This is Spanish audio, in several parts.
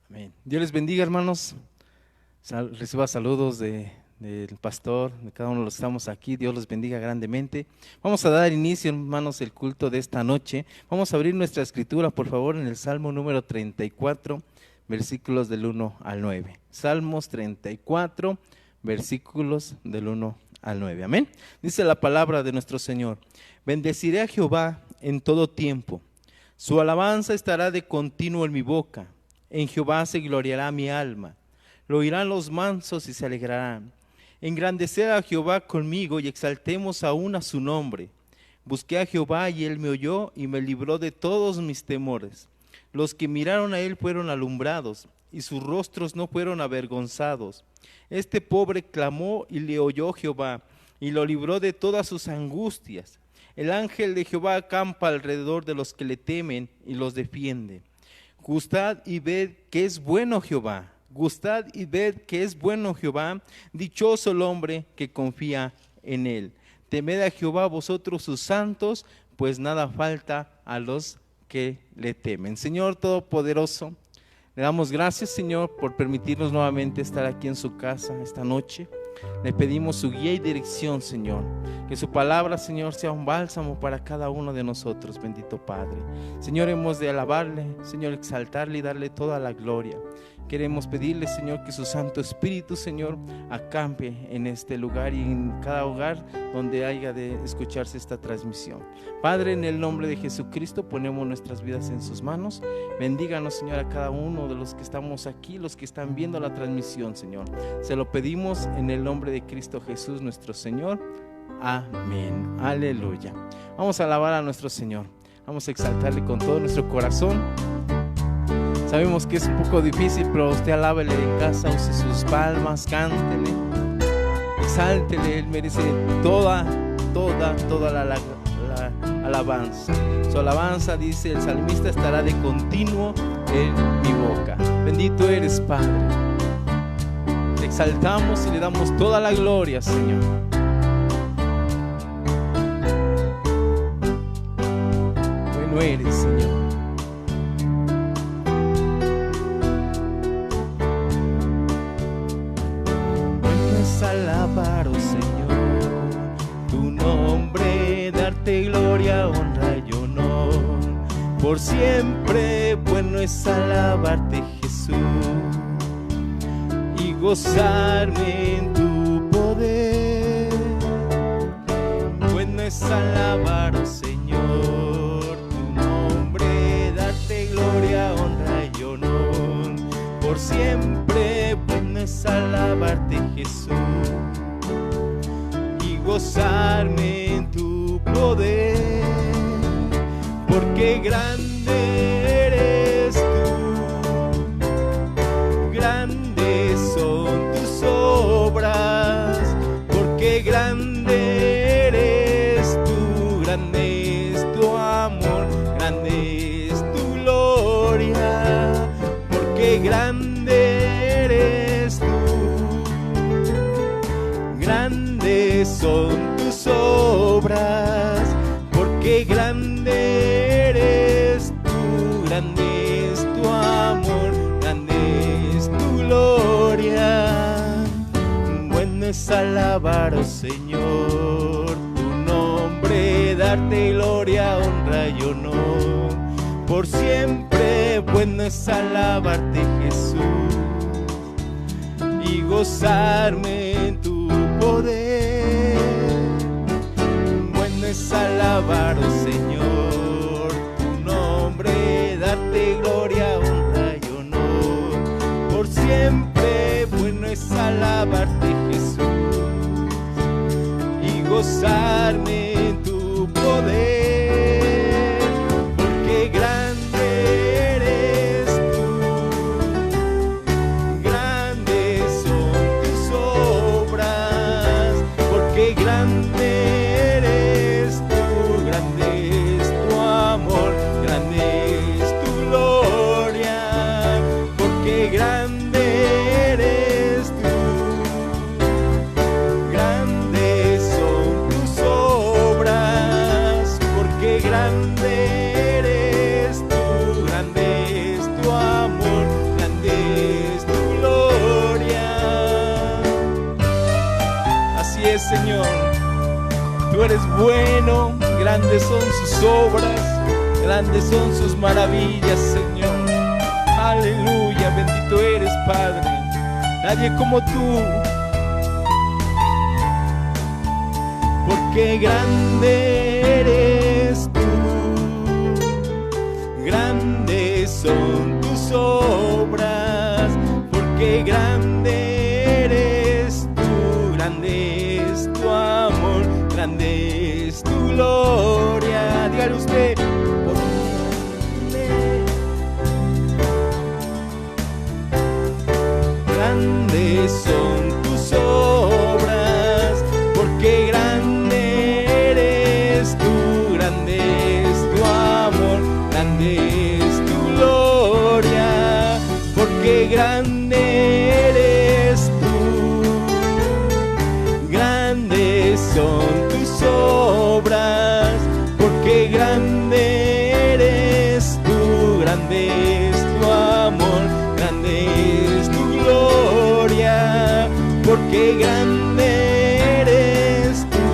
Amén. Dios les bendiga, hermanos. Reciba saludos del pastor, de cada uno de los que estamos aquí. Dios los bendiga grandemente. Vamos a dar inicio, hermanos, el culto de esta noche. Vamos a abrir nuestra escritura, por favor, en el Salmo número 34, versículos del 1 al 9. Salmos 34, versículos del 1 al 9. Amén. Dice la palabra de nuestro Señor: bendeciré a Jehová en todo tiempo. Su alabanza estará de continuo en mi boca. En Jehová se gloriará mi alma. Lo oirán los mansos y se alegrarán. Engrandecer a Jehová conmigo y exaltemos aún a su nombre. Busqué a Jehová y él me oyó y me libró de todos mis temores. Los que miraron a él fueron alumbrados y sus rostros no fueron avergonzados. Este pobre clamó y le oyó Jehová y lo libró de todas sus angustias. El ángel de Jehová acampa alrededor de los que le temen y los defiende. Gustad y ved que es bueno Jehová. Gustad y ved que es bueno Jehová. Dichoso el hombre que confía en él. Temed a Jehová vosotros sus santos, pues nada falta a los que le temen. Señor Todopoderoso, le damos gracias, Señor, por permitirnos nuevamente estar aquí en su casa esta noche. Le pedimos su guía y dirección, Señor. Que su palabra, Señor, sea un bálsamo para cada uno de nosotros, bendito Padre. Señor, hemos de alabarle, Señor, exaltarle y darle toda la gloria. Queremos pedirle, Señor, que su Santo Espíritu, Señor, acampe en este lugar y en cada hogar donde haya de escucharse esta transmisión. Padre, en el nombre de Jesucristo ponemos nuestras vidas en sus manos. Bendíganos, Señor, a cada uno de los que estamos aquí, los que están viendo la transmisión, Señor. Se lo pedimos en el nombre de Cristo Jesús, nuestro Señor. Amén. Aleluya. Vamos a alabar a nuestro Señor. Vamos a exaltarle con todo nuestro corazón. Sabemos que es un poco difícil, pero usted alábele en casa, use sus palmas, cántele, exáltele. Él merece toda la alabanza. Su alabanza, dice el salmista, estará de continuo en mi boca. Bendito eres, Padre. Te exaltamos y le damos toda la gloria, Señor. Bueno eres, Señor. Alabar, oh Señor, tu nombre, darte gloria, honra y honor. Por siempre bueno es alabarte, Jesús, y gozarme en tu poder. Bueno es alabar, oh Señor, tu nombre, darte gloria, honra y honor. Por siempre bueno es alabarte, Jesús, y gozarme en tu poder, porque grande eres tú, grandes son tus obras, porque grande eres tú, grande es tu amor, grande es tu gloria, porque grande eres tú. Grandes son tus obras, porque grande eres tú, grande es tu amor, grande es tu gloria. Bueno es alabar, oh Señor, tu nombre, darte gloria, honra y honor. Por siempre bueno es alabarte, Jesús, y gozarme en tu poder. Bueno es alabar, oh Señor, tu nombre, darte gloria, honra y honor. Por siempre bueno es alabarte, Jesús, y gozarme en tu poder, porque grande eres tú, grandes son tus obras, porque grande eres tú, grande es tu amor, grande es tu gloria, porque grande eres tú, grandes son tus obras, Tú eres bueno, grandes son sus obras, grandes son sus maravillas, Señor. Aleluya, bendito eres, Padre. Nadie como tú. Porque grande eres tú, grandes son tus obras, porque grande eres tú, grande es tu amor, grande es tu gloria. Dígale usted, grandes son tus obras, porque grande eres tú, grande es tu amor, grande es tu gloria, porque grande eres tú, grandes son tus obras, porque grande eres tú, grande es tu amor, grande es tu gloria, porque grande eres tú,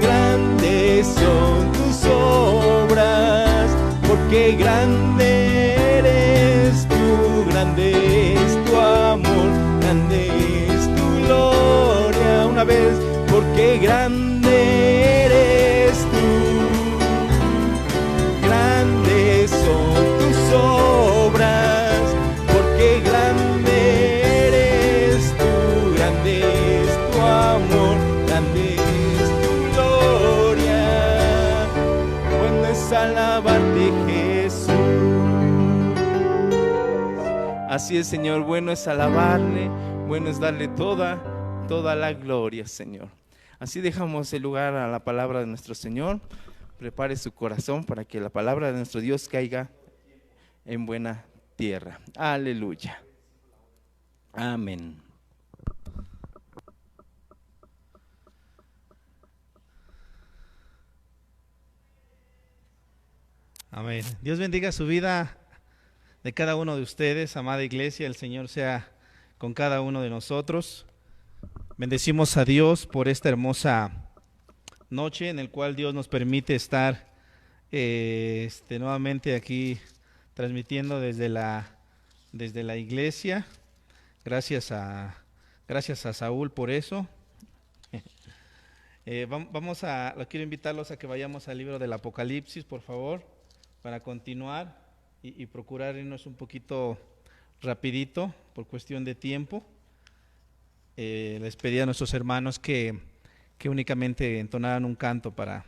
grandes son tus obras, porque grande eres tú, grande es tu amor, grande es tu gloria. Una vez, porque grande eres tú, grandes son tus obras, porque grande eres tú, grande es tu amor, grande es tu gloria. Bueno es alabarte, Jesús. Así es, Señor, bueno es alabarle, bueno es darle toda la gloria, Señor. Así dejamos el lugar a la palabra de nuestro Señor. Prepare su corazón para que la palabra de nuestro Dios caiga en buena tierra. Aleluya. Amén. Amén. Dios bendiga su vida de cada uno de ustedes, amada iglesia. El Señor sea con cada uno de nosotros. Bendecimos a Dios por esta hermosa noche en el cual Dios nos permite estar nuevamente aquí transmitiendo desde la iglesia. Gracias a Saúl por eso. Quiero invitarlos a que vayamos al libro del Apocalipsis, por favor, para continuar y procurar irnos un poquito rapidito por cuestión de tiempo. Les pedí a nuestros hermanos que únicamente entonaran un canto para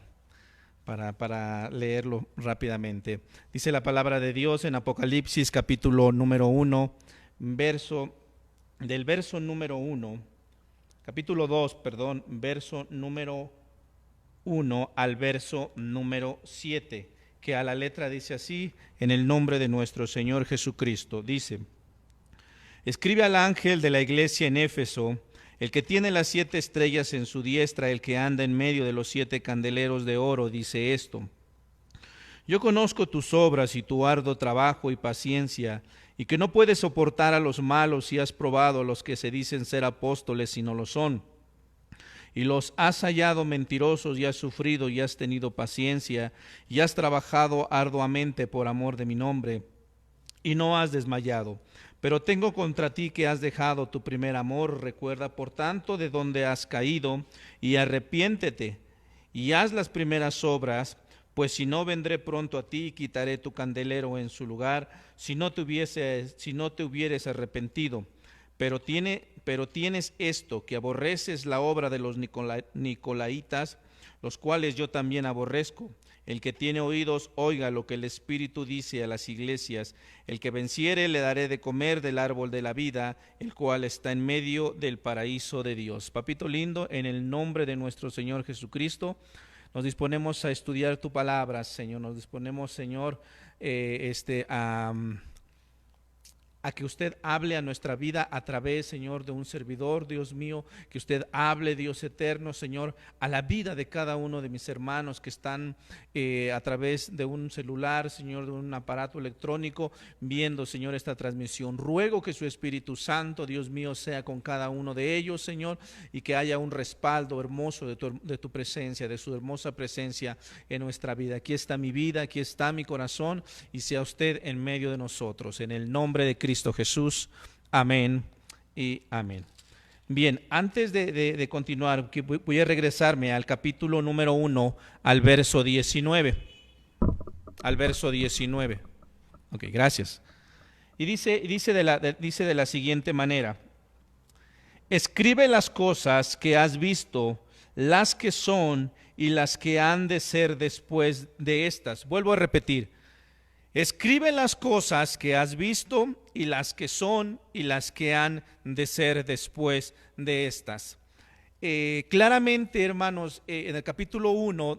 leerlo rápidamente. Dice la palabra de Dios en Apocalipsis capítulo número 1, verso número 1, capítulo 2, verso número 1 al verso número 7, que a la letra dice así: en el nombre de nuestro Señor Jesucristo. Dice: escribe al ángel de la iglesia en Éfeso, el que tiene las 7 estrellas en su diestra, el que anda en medio de los 7 candeleros de oro, dice esto: yo conozco tus obras y tu arduo trabajo y paciencia, y que no puedes soportar a los malos, y has probado a los que se dicen ser apóstoles y no lo son, y los has hallado mentirosos, y has sufrido y has tenido paciencia, y has trabajado arduamente por amor de mi nombre, y no has desmayado. Pero tengo contra ti que has dejado tu primer amor. Recuerda, por tanto, de donde has caído, y arrepiéntete, y haz las primeras obras, pues si no, vendré pronto a ti y quitaré tu candelero en su lugar, si no te hubieres arrepentido. Pero tienes esto, que aborreces la obra de los nicolaitas, los cuales yo también aborrezco. El que tiene oídos, oiga lo que el Espíritu dice a las iglesias. El que venciere, le daré de comer del árbol de la vida, el cual está en medio del paraíso de Dios. Papito lindo, en el nombre de nuestro Señor Jesucristo, nos disponemos a estudiar tu palabra, Señor. Nos disponemos, Señor, a a que usted hable a nuestra vida a través, Señor, de un servidor, Dios mío, que usted hable, Dios eterno, Señor, a la vida de cada uno de mis hermanos que están a través de un celular, Señor, de un aparato electrónico, viendo, Señor, esta transmisión. Ruego que su Espíritu Santo, Dios mío, sea con cada uno de ellos, Señor, y que haya un respaldo hermoso de tu presencia, de su hermosa presencia en nuestra vida. Aquí está mi vida, aquí está mi corazón, y sea usted en medio de nosotros, en el nombre de Cristo Jesús. Amén y amén. Bien, antes de continuar, voy a regresarme al capítulo número 1, al verso 19. Al verso 19. Ok, gracias. Y dice de la siguiente manera: escribe las cosas que has visto, las que son y las que han de ser después de estas. Vuelvo a repetir: escribe las cosas que has visto y las que son y las que han de ser después de estas. Claramente, hermanos, en el capítulo 1,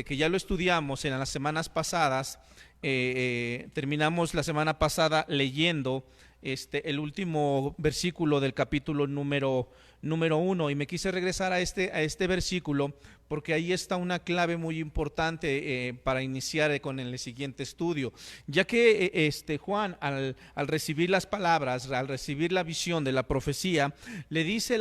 que ya lo estudiamos en las semanas pasadas, terminamos la semana pasada leyendo el último versículo del capítulo número 1, y me quise regresar a este versículo porque ahí está una clave muy importante para iniciar con el siguiente estudio, ya que Juan al recibir las palabras, al recibir la visión de la profecía, le dice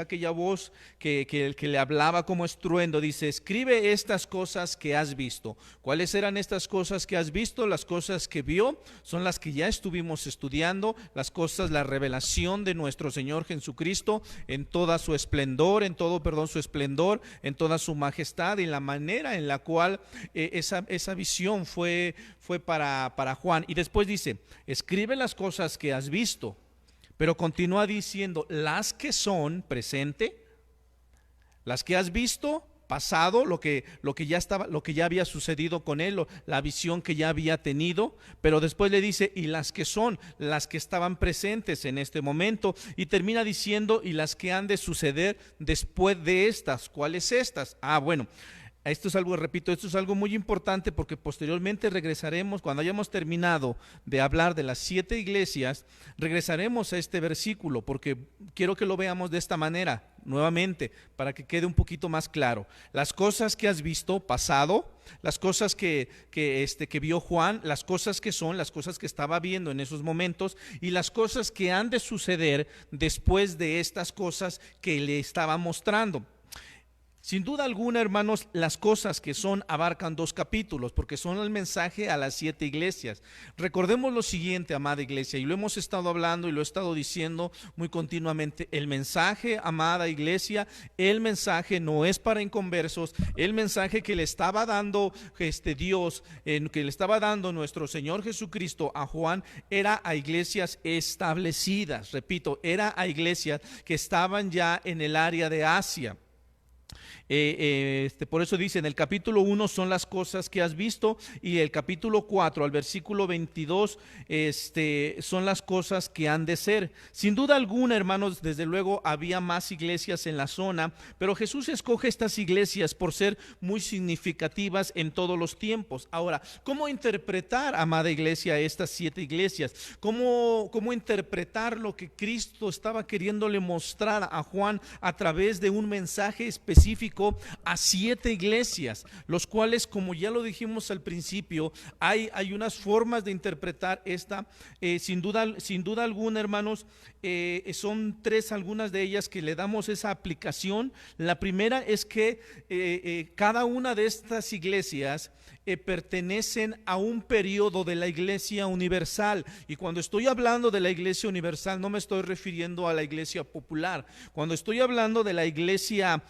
aquella voz que le hablaba como estruendo, dice: escribe estas cosas que has visto. ¿Cuáles eran estas cosas que has visto? Las cosas que vio son las que ya estuvimos estudiando, la revelación de nuestro Señor Jesucristo en toda su esplendor, en toda su majestad, y la manera en la cual esa visión fue para Juan. Y después dice: escribe las cosas que has visto, pero continúa diciendo: las que son presente, las que has visto pasado, lo que ya había sucedido con él, la visión que ya había tenido, pero después le dice: y las que son, las que estaban presentes en este momento, y termina diciendo: y las que han de suceder después de estas. ¿Cuáles estas? Bueno, esto es algo muy importante, porque posteriormente regresaremos, cuando hayamos terminado de hablar de las 7 iglesias, regresaremos a este versículo, porque quiero que lo veamos de esta manera nuevamente, para que quede un poquito más claro. Las cosas que has visto pasado, las cosas que vio Juan, las cosas que son, las cosas que estaba viendo en esos momentos, y las cosas que han de suceder después de estas cosas que le estaba mostrando. Sin duda alguna, hermanos, las cosas que son abarcan 2 capítulos, porque son el mensaje a las 7 iglesias. Recordemos lo siguiente, amada iglesia, y lo hemos estado hablando y lo he estado diciendo muy continuamente: el mensaje, amada iglesia, el mensaje no es para inconversos. El mensaje que le estaba dando Dios, que le estaba dando nuestro Señor Jesucristo a Juan, era a iglesias establecidas. Repito, era a iglesias que estaban ya en el área de Asia. Por eso dice en el capítulo 1 son las cosas que has visto, y el capítulo 4 al versículo 22 son las cosas que han de ser. Sin duda alguna, hermanos, desde luego había más iglesias en la zona, pero Jesús escoge estas iglesias por ser muy significativas en todos los tiempos. Ahora, ¿cómo interpretar, amada iglesia, estas 7 iglesias? ¿Cómo interpretar lo que Cristo estaba queriéndole mostrar a Juan a través de un mensaje específico a 7 iglesias, los cuales, como ya lo dijimos al principio, hay unas formas de interpretar esta, sin duda alguna, hermanos, son 3 algunas de ellas que le damos esa aplicación. La primera es que cada una de estas iglesias pertenecen a un periodo de la iglesia universal, y cuando estoy hablando de la iglesia universal no me estoy refiriendo a la iglesia popular. Cuando estoy hablando de la iglesia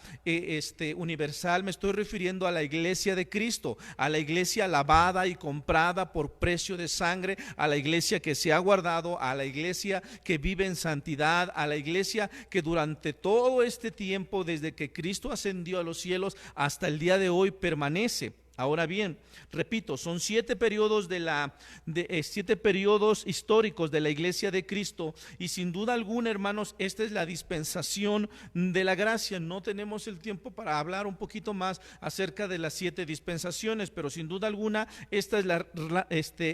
universal, me estoy refiriendo a la iglesia de Cristo, a la iglesia lavada y comprada por precio de sangre, a la iglesia que se ha guardado, a la iglesia que vive en santidad, a la iglesia que durante todo este tiempo, desde que Cristo ascendió a los cielos hasta el día de hoy, permanece. Ahora bien, repito, son 7 periodos 7 periodos históricos de la iglesia de Cristo, y sin duda alguna, hermanos, esta es la dispensación de la gracia. No tenemos el tiempo para hablar un poquito más acerca de las 7 dispensaciones, pero sin duda alguna esta es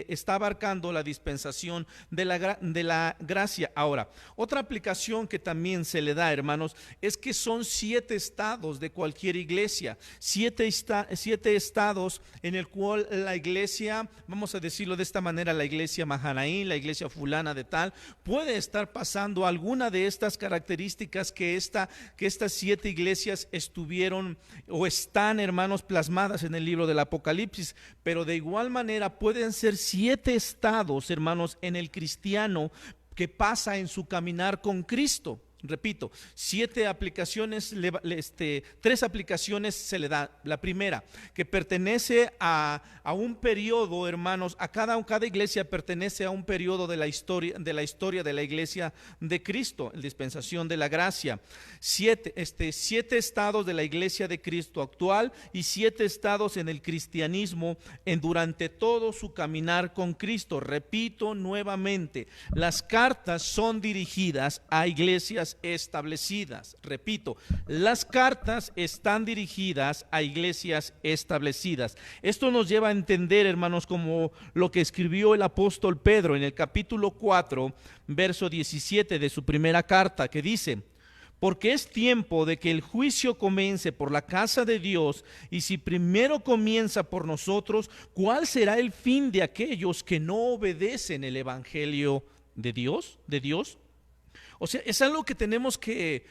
está abarcando la dispensación de la gracia. Ahora, otra aplicación que también se le da, hermanos, es que son 7 estados de cualquier iglesia, 7 estados en el cual la iglesia, vamos a decirlo de esta manera, la iglesia Mahanaín, la iglesia fulana de tal, puede estar pasando alguna de estas características que estas 7 iglesias estuvieron o están, hermanos, plasmadas en el libro del Apocalipsis. Pero de igual manera pueden ser 7 estados, hermanos, en el cristiano que pasa en su caminar con Cristo. Repito, 7 aplicaciones, 3 aplicaciones se le da. La primera, que pertenece a un periodo, hermanos, cada iglesia pertenece a un periodo de la historia de la iglesia de Cristo, la dispensación de la gracia. 7 estados de la iglesia de Cristo actual y 7 estados en el cristianismo durante todo su caminar con Cristo. Repito nuevamente, las cartas son dirigidas a iglesias establecidas. Repito, las cartas están dirigidas a iglesias establecidas. Esto nos lleva a entender, hermanos, como lo que escribió el apóstol Pedro en el capítulo 4, verso 17 de su primera carta, que dice: porque es tiempo de que el juicio comience por la casa de Dios, y si primero comienza por nosotros, ¿cuál será el fin de aquellos que no obedecen el evangelio de Dios? O sea, es algo que tenemos que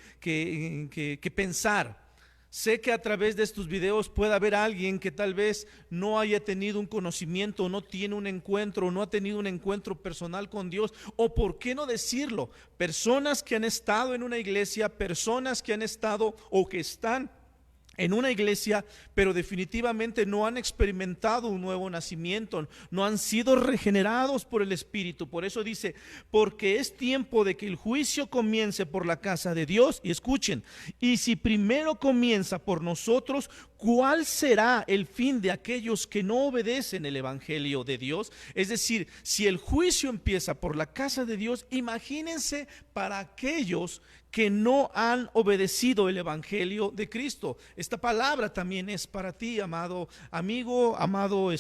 pensar. Sé que a través de estos videos puede haber alguien que tal vez no haya tenido un conocimiento, no tiene un encuentro, no ha tenido un encuentro personal con Dios, o por qué no decirlo, personas que han estado en una iglesia, personas que han estado o que están en una iglesia, pero definitivamente no han experimentado un nuevo nacimiento, no han sido regenerados por el Espíritu. Por eso dice: porque es tiempo de que el juicio comience por la casa de Dios. Y escuchen, y si primero comienza por nosotros, ¿cuál será el fin de aquellos que no obedecen el evangelio de Dios? Es decir, si el juicio empieza por la casa de Dios, imagínense para aquellos que no han obedecido el evangelio de Cristo. Esta palabra también es para ti, amado amigo, amado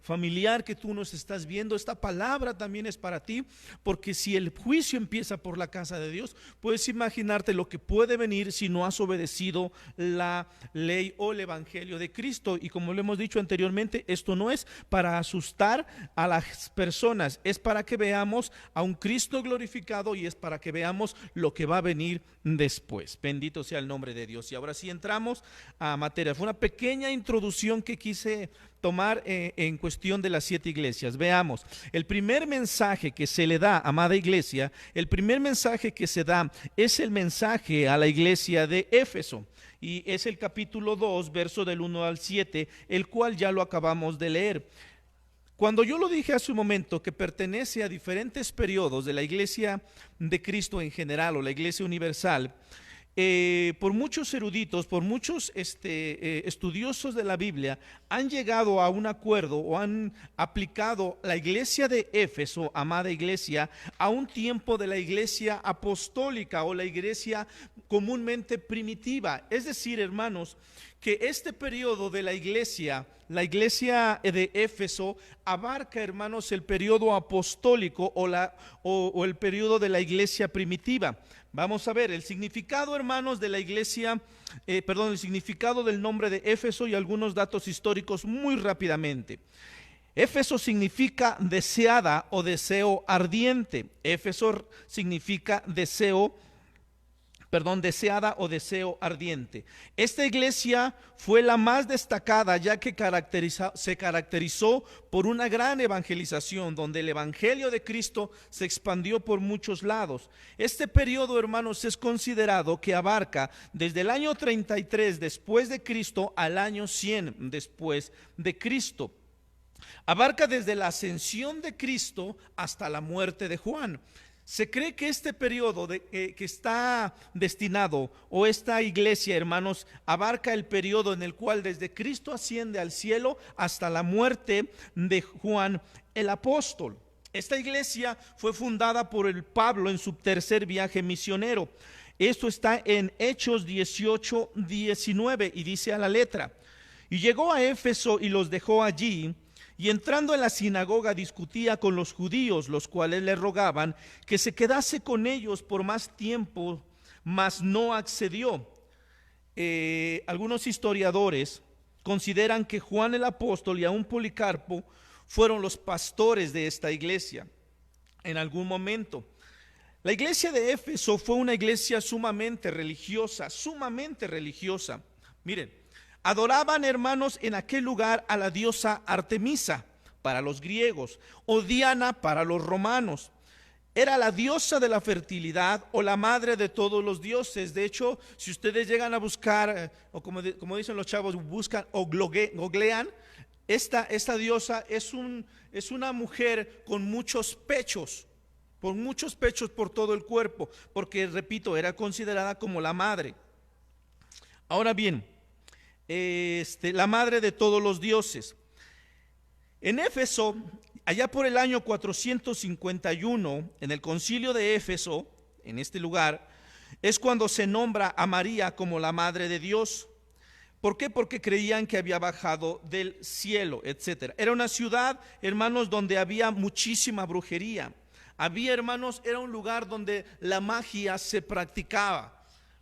familiar que tú nos estás viendo. Esta palabra también es para ti, porque si el juicio empieza por la casa de Dios, puedes imaginarte lo que puede venir si no has obedecido la ley o el evangelio de Cristo. Y como lo hemos dicho anteriormente, esto no es para asustar a las personas, es para que veamos a un Cristo glorificado, y es para que veamos lo que va a venir después. Bendito sea el nombre de Dios. Y ahora sí entramos a materia. Fue una pequeña introducción que quise tomar en cuestión de las 7 iglesias. Veamos, el primer mensaje que se le da, amada iglesia, el primer mensaje que se da es el mensaje a la iglesia de Éfeso, y es el capítulo 2, verso del 1 al 7, el cual ya lo acabamos de leer. Cuando yo lo dije hace un momento que pertenece a diferentes periodos de la iglesia de Cristo en general, o la iglesia universal, por muchos eruditos, por muchos estudiosos de la Biblia, han llegado a un acuerdo o han aplicado la iglesia de Éfeso, amada iglesia, a un tiempo de la iglesia apostólica o la iglesia comúnmente primitiva. Es decir, hermanos, que este periodo de la iglesia de Éfeso abarca, hermanos, el periodo apostólico o el periodo de la iglesia primitiva. Vamos a ver el significado, hermanos, de la iglesia, el significado del nombre de Éfeso y algunos datos históricos muy rápidamente. Éfeso significa deseada o deseo ardiente. Éfeso significa deseada o deseo ardiente. Esta iglesia fue la más destacada, ya que se caracterizó por una gran evangelización, donde el evangelio de Cristo se expandió por muchos lados. Este periodo, hermanos, es considerado que abarca desde el año 33 después de Cristo al año 100 después de Cristo. Abarca desde la ascensión de Cristo hasta la muerte de Juan. Se cree que este periodo que está destinado, o esta iglesia, hermanos, abarca el periodo en el cual desde Cristo asciende al cielo hasta la muerte de Juan el apóstol. Esta iglesia fue fundada por el Pablo en su tercer viaje misionero. Esto está en Hechos 18:19 y dice a la letra: y llegó a Éfeso y los dejó allí, y entrando en la sinagoga discutía con los judíos, los cuales le rogaban que se quedase con ellos por más tiempo, mas no accedió. Algunos historiadores consideran que Juan el apóstol y aún Policarpo fueron los pastores de esta iglesia en algún momento. La iglesia de Éfeso fue una iglesia sumamente religiosa. Miren, adoraban, hermanos, en aquel lugar a la diosa Artemisa para los griegos, o Diana para los romanos. Era la diosa de la fertilidad o la madre de todos los dioses. De hecho, si ustedes llegan a buscar, o como dicen los chavos, buscan o googlean, esta diosa es una mujer con muchos pechos por todo el cuerpo, porque, repito, era considerada como la madre. Ahora bien, la madre de todos los dioses. En Éfeso, allá por el año 451, en el concilio de Éfeso, en este lugar, es cuando se nombra a María como la madre de Dios. ¿Por qué? Porque creían que había bajado del cielo, etcétera. Era una ciudad, hermanos, donde había muchísima brujería. Era un lugar donde la magia se practicaba.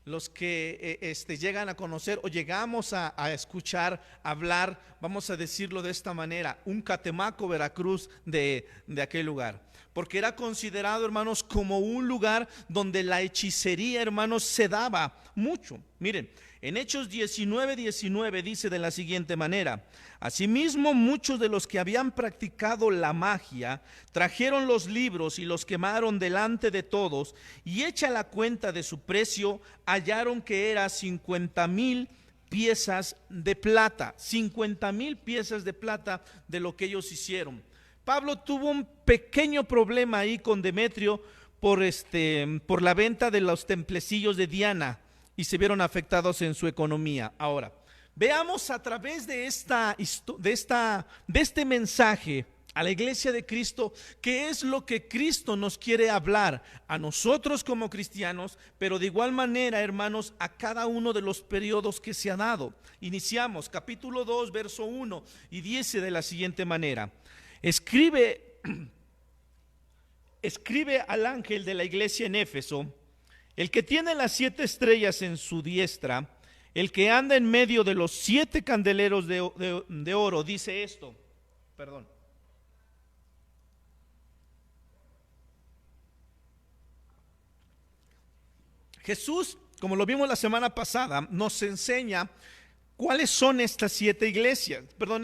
Los que llegan a conocer o llegamos a escuchar hablar, vamos a decirlo de esta manera, un Catemaco, Veracruz de aquel lugar. Porque era considerado, hermanos, como un lugar donde la hechicería, hermanos, se daba mucho. Miren, en Hechos 19:19 dice de la siguiente manera: asimismo, muchos de los que habían practicado la magia trajeron los libros y los quemaron delante de todos, y hecha la cuenta de su precio, hallaron que era 50,000 piezas de plata. 50,000 piezas de plata de lo que ellos hicieron. Pablo tuvo un pequeño problema ahí con Demetrio por la venta de los templecillos de Diana, y se vieron afectados en su economía. Ahora, veamos a través de este mensaje a la iglesia de Cristo, qué es lo que Cristo nos quiere hablar a nosotros como cristianos, pero de igual manera, hermanos, a cada uno de los periodos que se ha dado. Iniciamos capítulo 2, verso 1, y dice de la siguiente manera: escribe al ángel de la iglesia en Éfeso, el que tiene las 7 estrellas en su diestra, el que anda en medio de los 7 candeleros de oro, dice esto. Jesús, como lo vimos la semana pasada, nos enseña cuáles son estas 7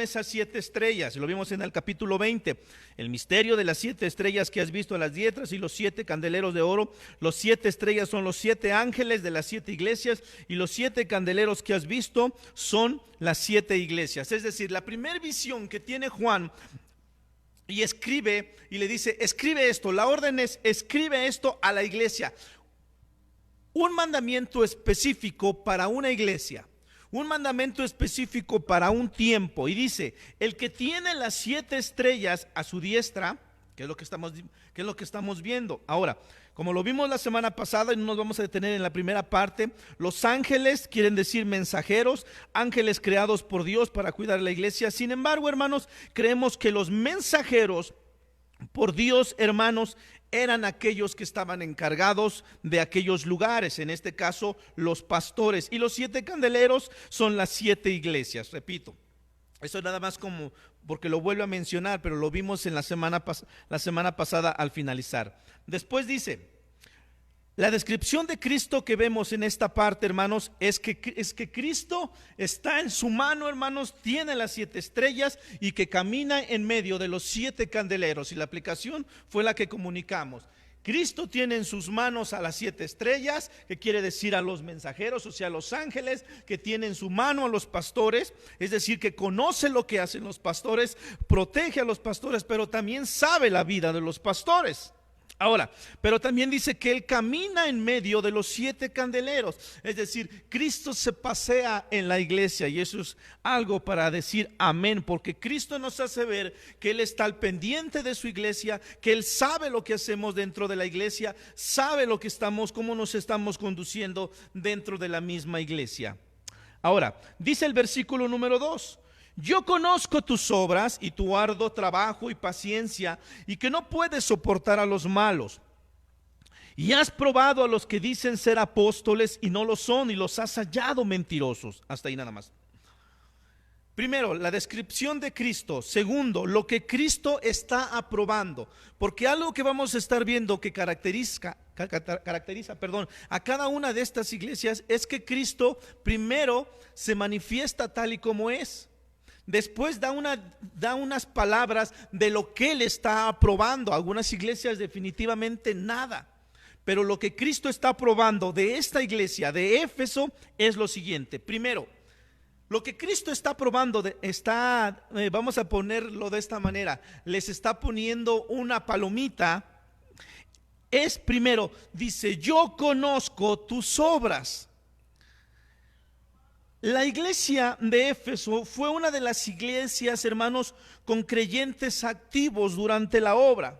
esas 7 estrellas. Lo vimos en el capítulo 20, el misterio de las 7 estrellas que has visto a las diestras y los 7 candeleros de oro. Los 7 estrellas son los 7 ángeles de las 7 iglesias, y los 7 candeleros que has visto son las 7 iglesias. Es decir, la primera visión que tiene Juan, y escribe, y le dice: escribe esto. La orden es: escribe esto a la iglesia. Un mandamiento específico para una iglesia, un mandamento específico para un tiempo. Y dice: el que tiene las 7 estrellas a su diestra, que es lo que estamos viendo. Ahora, como lo vimos la semana pasada, y no nos vamos a detener en la primera parte, los ángeles quieren decir mensajeros, ángeles creados por Dios para cuidar la iglesia. Sin embargo, hermanos, creemos que los mensajeros por Dios, hermanos, eran aquellos que estaban encargados de aquellos lugares, en este caso los pastores. Y los 7 candeleros son las 7 iglesias. Repito, eso nada más como porque lo vuelvo a mencionar, pero lo vimos en la semana pasada al finalizar. Después dice: la descripción de Cristo que vemos en esta parte, hermanos, es que Cristo está en su mano, hermanos, tiene las 7 estrellas y que camina en medio de los 7 candeleros. Y la aplicación fue la que comunicamos. Cristo tiene en sus manos a las 7 estrellas, que quiere decir a los mensajeros, o sea, a los ángeles, que tiene en su mano a los pastores, es decir, que conoce lo que hacen los pastores, protege a los pastores, pero también sabe la vida de los pastores. Ahora, pero también dice que Él camina en medio de los 7 candeleros. Es decir, Cristo se pasea en la iglesia, y eso es algo para decir amén, porque Cristo nos hace ver que Él está al pendiente de su iglesia, que Él sabe lo que hacemos dentro de la iglesia, sabe lo que estamos, cómo nos estamos conduciendo dentro de la misma iglesia. Ahora, dice el versículo número 2. Yo conozco tus obras y tu arduo trabajo y paciencia, y que no puedes soportar a los malos. Y has probado a los que dicen ser apóstoles y no lo son, y los has hallado mentirosos. Hasta ahí nada más. Primero, la descripción de Cristo. Segundo, lo que Cristo está aprobando. Porque algo que vamos a estar viendo que caracteriza a cada una de estas iglesias es que Cristo primero se manifiesta tal y como es. Después da unas palabras de lo que Él está aprobando. Algunas iglesias definitivamente nada. Pero lo que Cristo está aprobando de esta iglesia de Éfeso es lo siguiente. Primero, lo que Cristo está aprobando vamos a ponerlo de esta manera, les está poniendo una palomita. Es primero, dice, yo conozco tus obras. La iglesia de Éfeso fue una de las iglesias, hermanos, con creyentes activos durante la obra.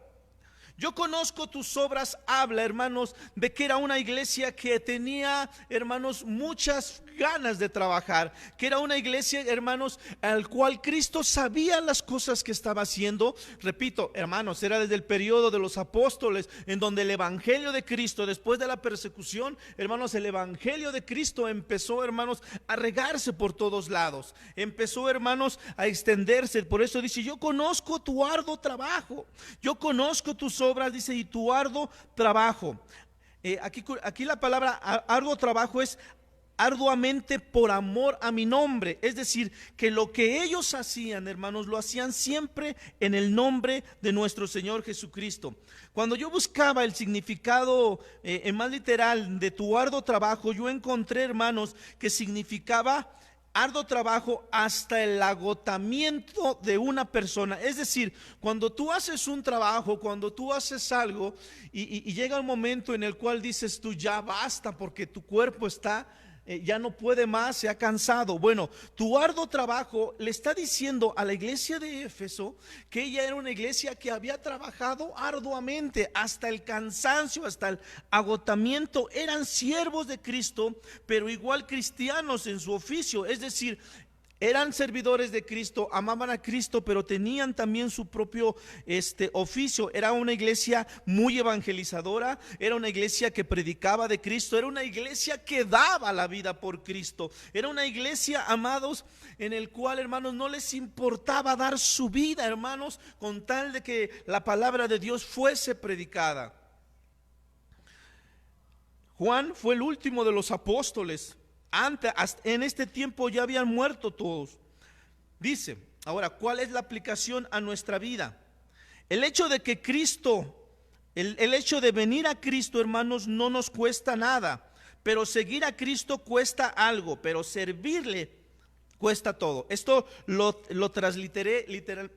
Yo conozco tus obras, habla, hermanos, de que era una iglesia que tenía, hermanos, muchas ganas de trabajar, que era una iglesia, hermanos, al cual Cristo sabía las cosas que estaba haciendo. Repito, hermanos, era desde el periodo de los apóstoles, en donde el evangelio de Cristo, después de la persecución, hermanos, el evangelio de Cristo empezó, hermanos, a regarse por todos lados, empezó, hermanos, a extenderse. Por eso dice, yo conozco tu arduo trabajo, yo conozco tus obras, dice, y tu arduo trabajo. Aquí la palabra arduo trabajo es arduamente por amor a mi nombre. Es decir, que lo que ellos hacían, hermanos, lo hacían siempre en el nombre de nuestro Señor Jesucristo. Cuando yo buscaba el significado más literal de tu arduo trabajo, yo encontré, hermanos, que significaba arduo trabajo hasta el agotamiento de una persona. Es decir, cuando tú haces un trabajo, cuando tú haces algo y llega un momento en el cual dices tú, ya basta, porque tu cuerpo está ya no puede más, se ha cansado. Bueno, tu arduo trabajo le está diciendo a la iglesia de Éfeso que ella era una iglesia que había trabajado arduamente hasta el cansancio, hasta el agotamiento. Eran siervos de Cristo, pero igual cristianos en su oficio. Es decir, eran servidores de Cristo, amaban a Cristo, pero tenían también su propio oficio. Era una iglesia muy evangelizadora, era una iglesia que predicaba de Cristo, era una iglesia que daba la vida por Cristo. Era una iglesia, amados, en el cual, hermanos, no les importaba dar su vida, hermanos, con tal de que la palabra de Dios fuese predicada. Juan fue el último de los apóstoles. En este tiempo ya habían muerto todos. Dice, ahora, ¿cuál es la aplicación a nuestra vida? El hecho de que Cristo, el hecho de venir a Cristo, hermanos, no nos cuesta nada, pero seguir a Cristo cuesta algo, pero servirle cuesta todo. Esto lo transliteré literal,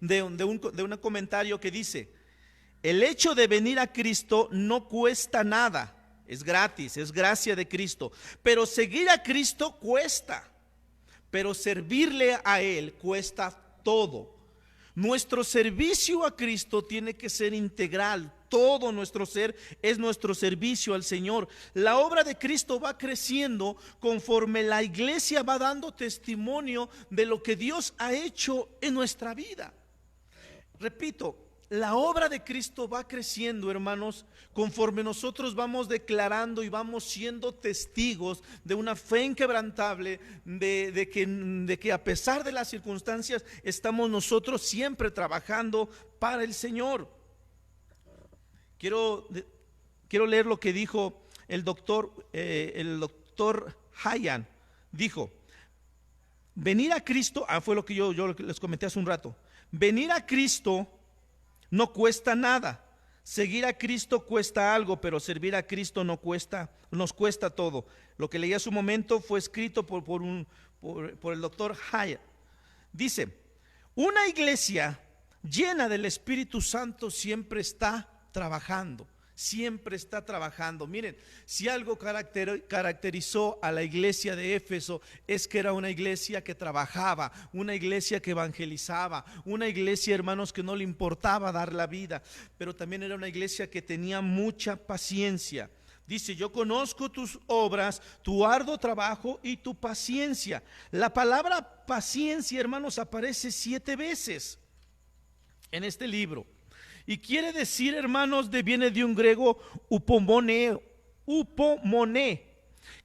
de un comentario que dice, el hecho de venir a Cristo no cuesta nada. Es gratis, es gracia de Cristo. Pero seguir a Cristo cuesta. Pero servirle a Él cuesta todo. Nuestro servicio a Cristo tiene que ser integral. Todo nuestro ser es nuestro servicio al Señor. La obra de Cristo va creciendo conforme la iglesia va dando testimonio de lo que Dios ha hecho en nuestra vida. Repito, la obra de Cristo va creciendo, hermanos, conforme nosotros vamos declarando y vamos siendo testigos de una fe inquebrantable, de que a pesar de las circunstancias estamos nosotros siempre trabajando para el Señor. Quiero leer lo que dijo el doctor Hayan. Dijo, venir a Cristo, fue lo que yo les comenté hace un rato, venir a Cristo no cuesta nada. Seguir a Cristo cuesta algo, pero servir a Cristo nos cuesta todo. Lo que leí hace un momento fue escrito por el doctor Hyatt. Dice, una iglesia llena del Espíritu Santo siempre está trabajando. Siempre está trabajando. Miren, si algo caracterizó a la iglesia de Éfeso es que era una iglesia que trabajaba, una iglesia que evangelizaba, una iglesia, hermanos, que no le importaba dar la vida, pero también era una iglesia que tenía mucha paciencia. Dice: yo conozco tus obras, tu arduo trabajo y tu paciencia. La palabra paciencia, hermanos, aparece 7 veces en este libro. Y quiere decir, hermanos, viene de un griego upomone,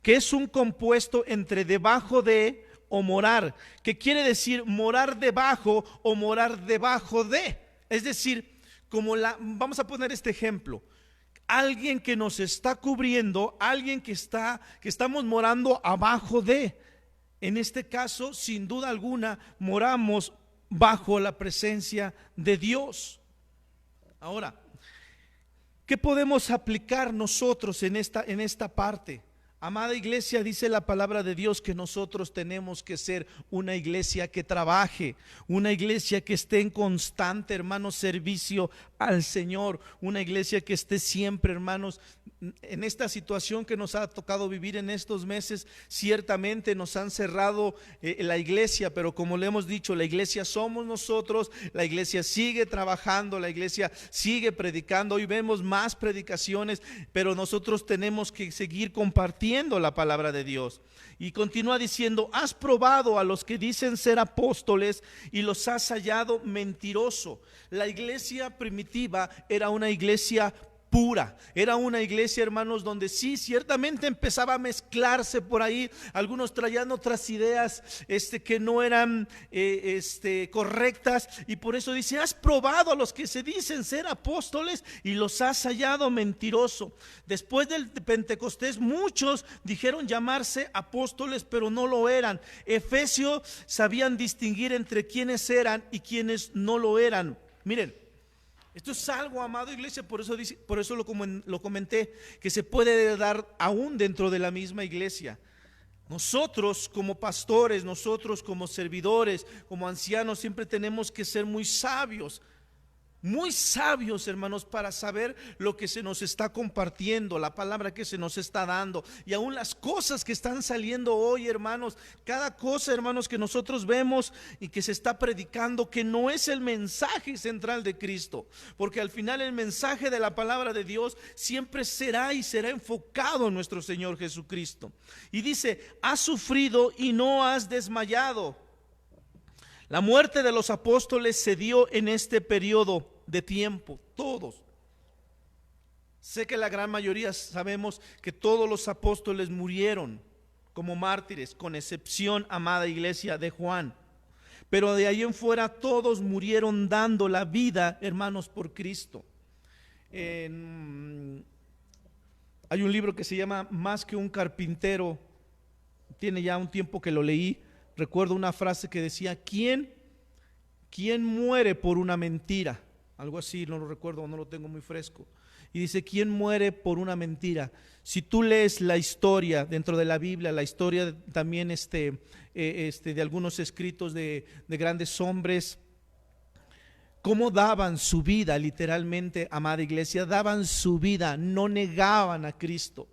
que es un compuesto entre debajo de o morar, que quiere decir morar debajo o morar debajo de. Es decir, vamos a poner este ejemplo: alguien que nos está cubriendo, alguien que estamos morando abajo de. En este caso, sin duda alguna, moramos bajo la presencia de Dios. Ahora, ¿qué podemos aplicar nosotros en esta parte? Amada iglesia, dice la palabra de Dios que nosotros tenemos que ser una iglesia que trabaje, una iglesia que esté en constante, hermanos, servicio al Señor, una iglesia que esté siempre, hermanos, en esta situación que nos ha tocado vivir en estos meses. Ciertamente nos han cerrado la iglesia, pero como le hemos dicho, la iglesia somos nosotros, la iglesia sigue trabajando, la iglesia sigue predicando. Hoy vemos más predicaciones, pero nosotros tenemos que seguir compartiendo la palabra de Dios. Y continúa diciendo: has probado a los que dicen ser apóstoles y los has hallado mentiroso. La iglesia primitiva era una iglesia pura, era una iglesia, hermanos, donde sí, ciertamente empezaba a mezclarse por ahí, algunos traían otras ideas que no eran correctas, y por eso dice: has probado a los que se dicen ser apóstoles y los has hallado mentiroso. Después del Pentecostés, muchos dijeron llamarse apóstoles, pero no lo eran. Efesios sabían distinguir entre quienes eran y quienes no lo eran. Miren, esto es algo, amado iglesia, por eso lo comenté, que se puede dar aún dentro de la misma iglesia. Nosotros como pastores, nosotros como servidores, como ancianos, siempre tenemos que ser muy sabios, hermanos, para saber lo que se nos está compartiendo, la palabra que se nos está dando, y aún las cosas que están saliendo hoy, hermanos. Cada cosa, hermanos, que nosotros vemos y que se está predicando, que no es el mensaje central de Cristo, porque al final el mensaje de la palabra de Dios siempre será y será enfocado en nuestro Señor Jesucristo. Y dice: has sufrido y no has desmayado. La muerte de los apóstoles se dio en este periodo de tiempo, todos. Sé que la gran mayoría sabemos que todos los apóstoles murieron como mártires, con excepción, amada iglesia, de Juan. Pero de ahí en fuera todos murieron dando la vida, hermanos, por Cristo. Hay un libro que se llama Más que un carpintero, tiene ya un tiempo que lo leí. Recuerdo una frase que decía: ¿Quién muere por una mentira? Algo así, no lo recuerdo, no lo tengo muy fresco. Y dice: ¿quién muere por una mentira? Si tú lees la historia dentro de la Biblia, la historia también de algunos escritos de grandes hombres, cómo daban su vida, literalmente, amada iglesia, daban su vida, no negaban a Cristo.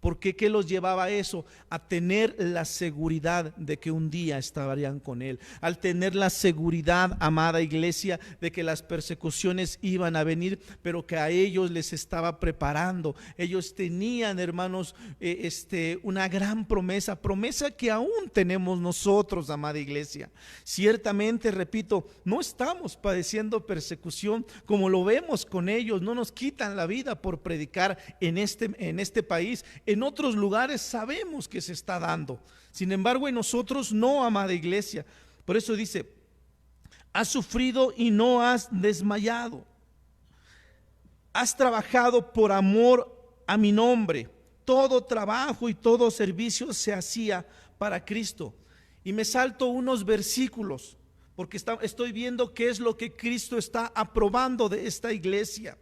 ¿Por qué? ¿Qué los llevaba a eso? A tener la seguridad de que un día estarían con Él. Al tener la seguridad, amada iglesia, de que las persecuciones iban a venir, pero que a ellos les estaba preparando. Ellos tenían, hermanos, una gran promesa que aún tenemos nosotros, amada iglesia. Ciertamente, repito, no estamos padeciendo persecución como lo vemos con ellos. No nos quitan la vida por predicar en este país. En otros lugares sabemos que se está dando, sin embargo en nosotros no, amada iglesia. Por eso dice: has sufrido y no has desmayado, has trabajado por amor a mi nombre. Todo trabajo y todo servicio se hacía para Cristo. Y me salto unos versículos porque estoy viendo qué es lo que Cristo está aprobando de esta iglesia.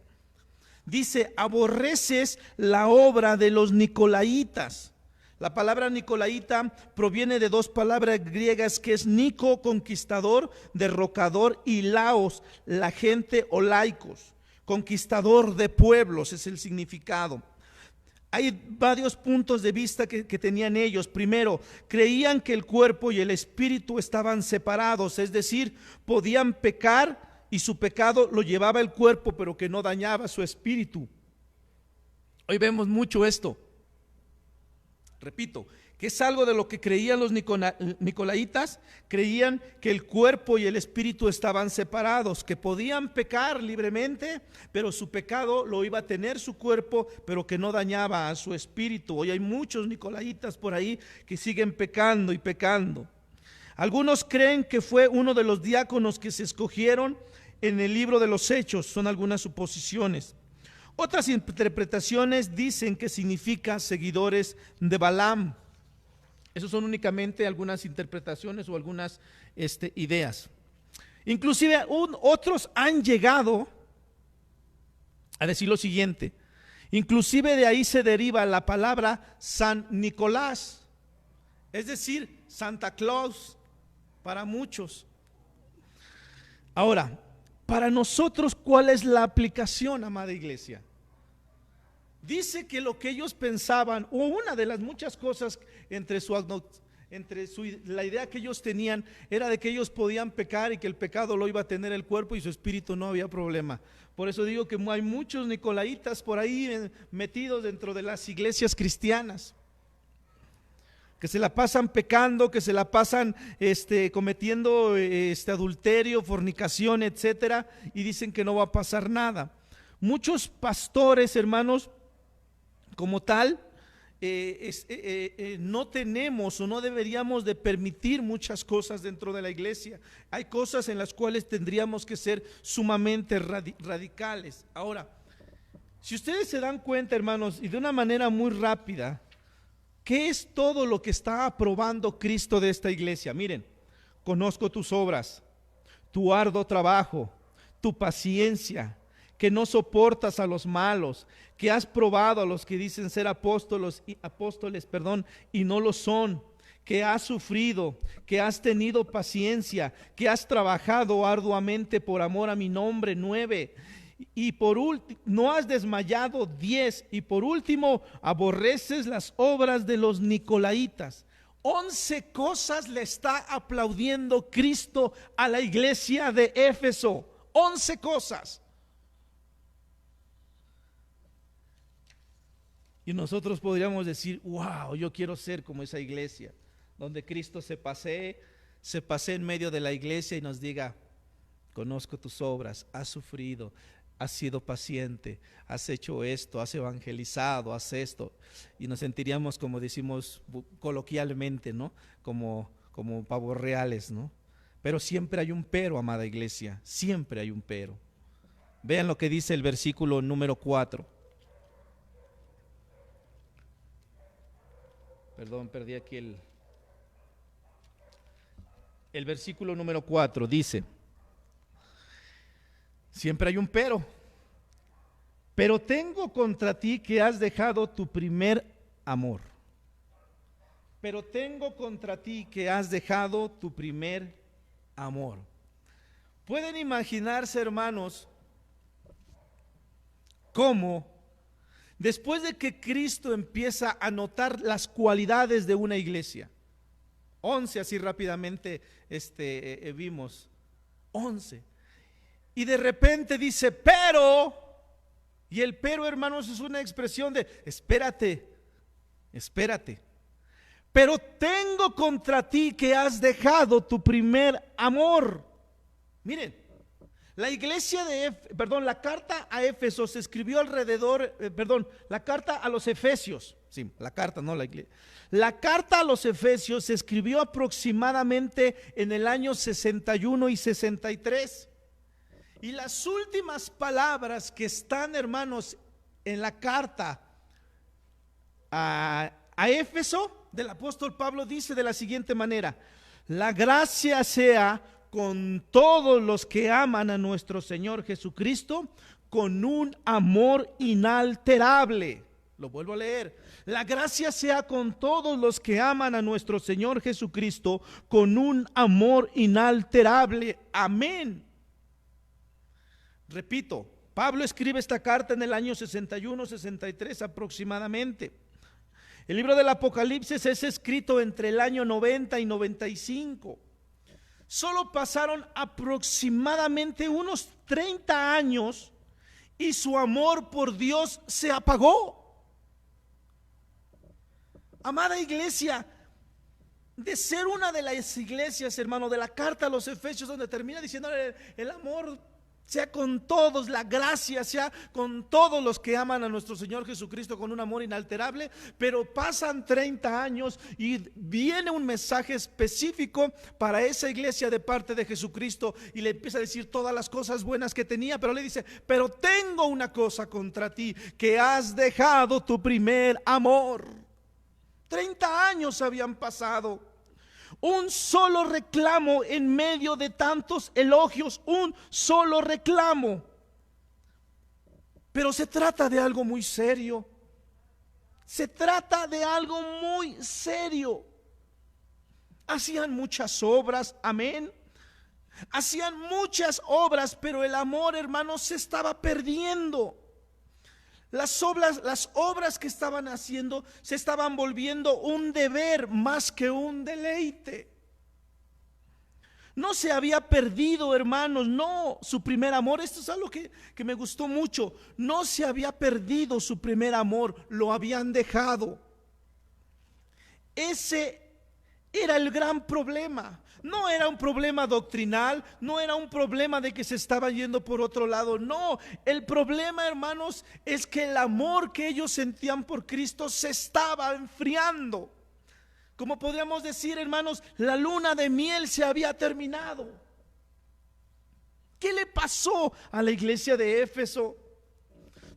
Dice: aborreces la obra de los nicolaítas. La palabra nicolaíta proviene de 2 palabras griegas, que es Nico, conquistador, derrocador, y laos, la gente o laicos. conquistador de pueblos es el significado. Hay varios puntos de vista que tenían ellos. Primero, creían que el cuerpo y el espíritu estaban separados, es decir, podían pecar y su pecado lo llevaba el cuerpo, pero que no dañaba su espíritu. Hoy vemos mucho esto. Repito, que es algo de lo que creían los nicolaitas. Creían que el cuerpo y el espíritu estaban separados, que podían pecar libremente, pero su pecado lo iba a tener su cuerpo, pero que no dañaba a su espíritu. Hoy hay muchos nicolaitas por ahí que siguen pecando y pecando. Algunos creen que fue uno de los diáconos que se escogieron en el libro de los Hechos. Son algunas suposiciones. Otras interpretaciones dicen que significa seguidores de Balaam. Esas son únicamente algunas interpretaciones o algunas ideas. Inclusive otros han llegado a decir lo siguiente. Inclusive de ahí se deriva la palabra San Nicolás, es decir, Santa Claus para muchos. Ahora, para nosotros, ¿cuál es la aplicación, amada iglesia? Dice que lo que ellos pensaban, o una de las muchas cosas la idea que ellos tenían, era de que ellos podían pecar y que el pecado lo iba a tener el cuerpo y su espíritu no había problema. Por eso digo que hay muchos nicolaitas por ahí metidos dentro de las iglesias cristianas, que se la pasan pecando, que se la pasan cometiendo adulterio, fornicación, etcétera, y dicen que no va a pasar nada. Muchos pastores, hermanos, como tal, no tenemos o no deberíamos de permitir muchas cosas dentro de la iglesia. Hay cosas en las cuales tendríamos que ser sumamente radicales. Ahora, si ustedes se dan cuenta, hermanos, y de una manera muy rápida, ¿qué es todo lo que está aprobando Cristo de esta iglesia? Miren, conozco tus obras, tu arduo trabajo, tu paciencia, que no soportas a los malos, que has probado a los que dicen ser apóstoles, y no lo son, que has sufrido, que has tenido paciencia, que has trabajado arduamente por amor a mi nombre, 9, y por último, no has desmayado, 10, y por último, aborreces las obras de los nicolaitas. 11 cosas le está aplaudiendo Cristo a la iglesia de Éfeso. 11 cosas. Y nosotros podríamos decir, wow, yo quiero ser como esa iglesia, donde Cristo se pasee en medio de la iglesia y nos diga, conozco tus obras, has sufrido, has sido paciente, has hecho esto, has evangelizado, has esto. Y nos sentiríamos, como decimos coloquialmente, ¿no? Como pavos reales, ¿no? Pero siempre hay un pero, amada iglesia, siempre hay un pero. Vean lo que dice el versículo número 4. Perdón, perdí aquí el versículo número 4 dice, siempre hay un pero tengo contra ti que has dejado tu primer amor. Pero tengo contra ti que has dejado tu primer amor. Pueden imaginarse, hermanos, cómo después de que Cristo empieza a notar las cualidades de una iglesia, 11 así rápidamente vimos, 11, y de repente dice, pero, y el pero, hermanos, es una expresión de, espérate, pero tengo contra ti que has dejado tu primer amor. Miren, la carta a Éfeso se escribió la carta a los Efesios, sí, la carta, no la iglesia. La carta a los Efesios se escribió aproximadamente en el año 61 y 63. Y las últimas palabras que están, hermanos, en la carta a Éfeso del apóstol Pablo dice de la siguiente manera: la gracia sea con todos los que aman a nuestro Señor Jesucristo con un amor inalterable. Lo vuelvo a leer. La gracia sea con todos los que aman a nuestro Señor Jesucristo con un amor inalterable. Amén. Repito, Pablo escribe esta carta en el año 61, 63 aproximadamente. El libro del Apocalipsis es escrito entre el año 90 y 95. Solo pasaron aproximadamente unos 30 años y su amor por Dios se apagó. Amada iglesia, de ser una de las iglesias, hermano, de la carta a los Efesios, donde termina diciendo el amor sea con todos, la gracia sea con todos los que aman a nuestro Señor Jesucristo con un amor inalterable, pero pasan 30 años y viene un mensaje específico para esa iglesia de parte de Jesucristo y le empieza a decir todas las cosas buenas que tenía, pero le dice, pero tengo una cosa contra ti, que has dejado tu primer amor. 30 años habían pasado. Un solo reclamo en medio de tantos elogios, un solo reclamo. Pero se trata de algo muy serio. Se trata de algo muy serio. Hacían muchas obras, amén. Hacían muchas obras, pero el amor, hermanos, se estaba perdiendo. Las obras que estaban haciendo se estaban volviendo un deber más que un deleite. No se había perdido, hermanos, no su primer amor. Esto es algo que me gustó mucho. No se había perdido su primer amor, lo habían dejado. Ese era el gran problema. No era un problema doctrinal, no era un problema de que se estaban yendo por otro lado. No, el problema, hermanos, es que el amor que ellos sentían por Cristo se estaba enfriando. Como podríamos decir, hermanos, la luna de miel se había terminado. ¿Qué le pasó a la iglesia de Éfeso?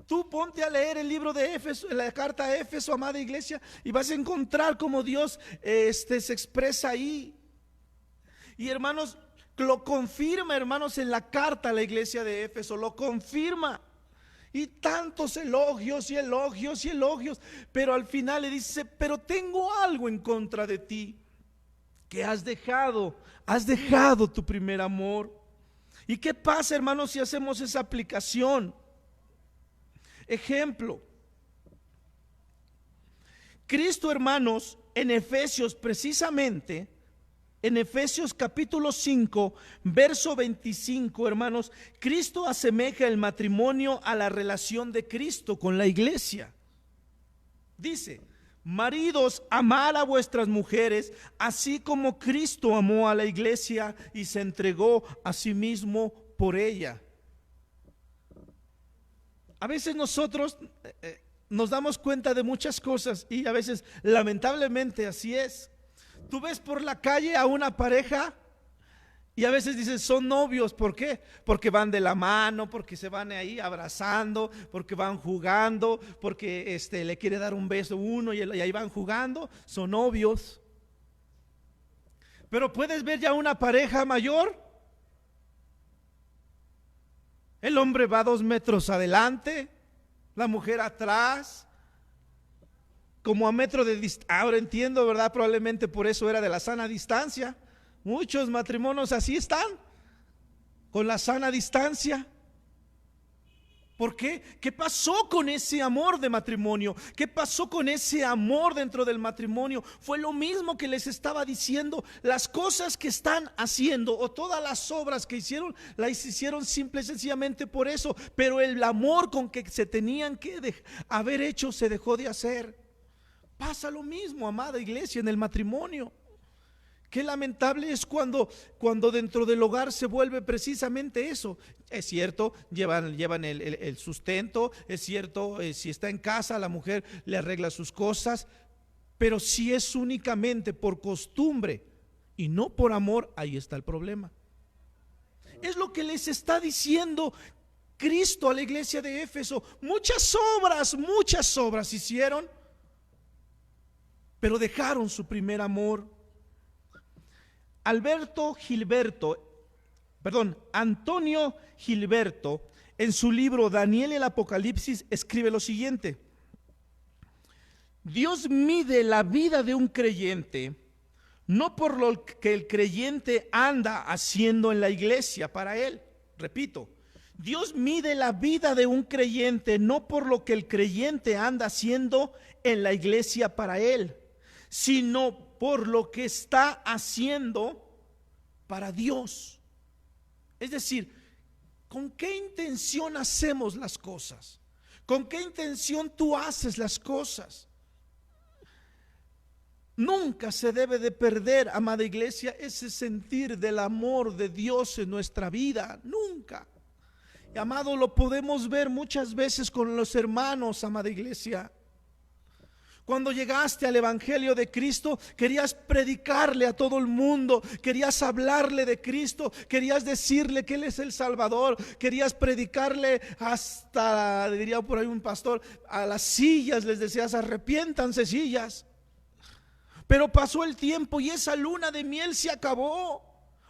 Tú ponte a leer el libro de Éfeso, la carta a Éfeso, amada iglesia, y vas a encontrar cómo Dios se expresa ahí. Y hermanos, lo confirma, hermanos, en la carta a la iglesia de Éfeso, lo confirma. Y tantos elogios y elogios y elogios, pero al final le dice, pero tengo algo en contra de ti, que has dejado tu primer amor. ¿Y qué pasa, hermanos, si hacemos esa aplicación? Ejemplo, Cristo, hermanos, en Efesios precisamente, en Efesios capítulo 5, verso 25, hermanos, Cristo asemeja el matrimonio a la relación de Cristo con la iglesia. Dice, maridos, amad a vuestras mujeres, así como Cristo amó a la iglesia y se entregó a sí mismo por ella. A veces nosotros nos damos cuenta de muchas cosas y a veces lamentablemente así es. Tú ves por la calle a una pareja y a veces dices son novios. ¿Por qué? Porque van de la mano, porque se van ahí abrazando, porque van jugando, porque le quiere dar un beso uno y ahí van jugando. Son novios. Pero puedes ver ya una pareja mayor. El hombre va 2 metros adelante, la mujer atrás, como a metro de distancia. Ahora entiendo, ¿verdad? Probablemente por eso era de la sana distancia. Muchos matrimonios así están, con la sana distancia. ¿Por qué? ¿Qué pasó con ese amor de matrimonio? ¿Qué pasó con ese amor dentro del matrimonio? Fue lo mismo que les estaba diciendo. Las cosas que están haciendo o todas las obras que hicieron, las hicieron simple y sencillamente por eso. Pero el amor con que se tenían que haber hecho se dejó de hacer. Pasa lo mismo, amada iglesia, en el matrimonio. Qué lamentable es cuando dentro del hogar se vuelve precisamente eso. Es cierto, llevan el sustento, es cierto, si está en casa la mujer le arregla sus cosas, pero si es únicamente por costumbre y no por amor, ahí está el problema. Es lo que les está diciendo Cristo a la iglesia de Éfeso. Muchas obras hicieron, pero dejaron su primer amor. Antonio Gilberto, en su libro Daniel y el Apocalipsis, escribe lo siguiente: Dios mide la vida de un creyente no por lo que el creyente anda haciendo en la iglesia para él. Repito, Dios mide la vida de un creyente no por lo que el creyente anda haciendo en la iglesia para Él, sino por lo que está haciendo para Dios. Es decir, ¿con qué intención hacemos las cosas? ¿Con qué intención tú haces las cosas? Nunca se debe de perder, amada iglesia, ese sentir del amor de Dios en nuestra vida. Nunca. Y amado, lo podemos ver muchas veces con los hermanos, amada iglesia. Cuando llegaste al Evangelio de Cristo, querías predicarle a todo el mundo, querías hablarle de Cristo, querías decirle que Él es el Salvador, querías predicarle hasta, diría por ahí un pastor, a las sillas les decías: arrepiéntanse sillas. Pero pasó el tiempo y esa luna de miel se acabó.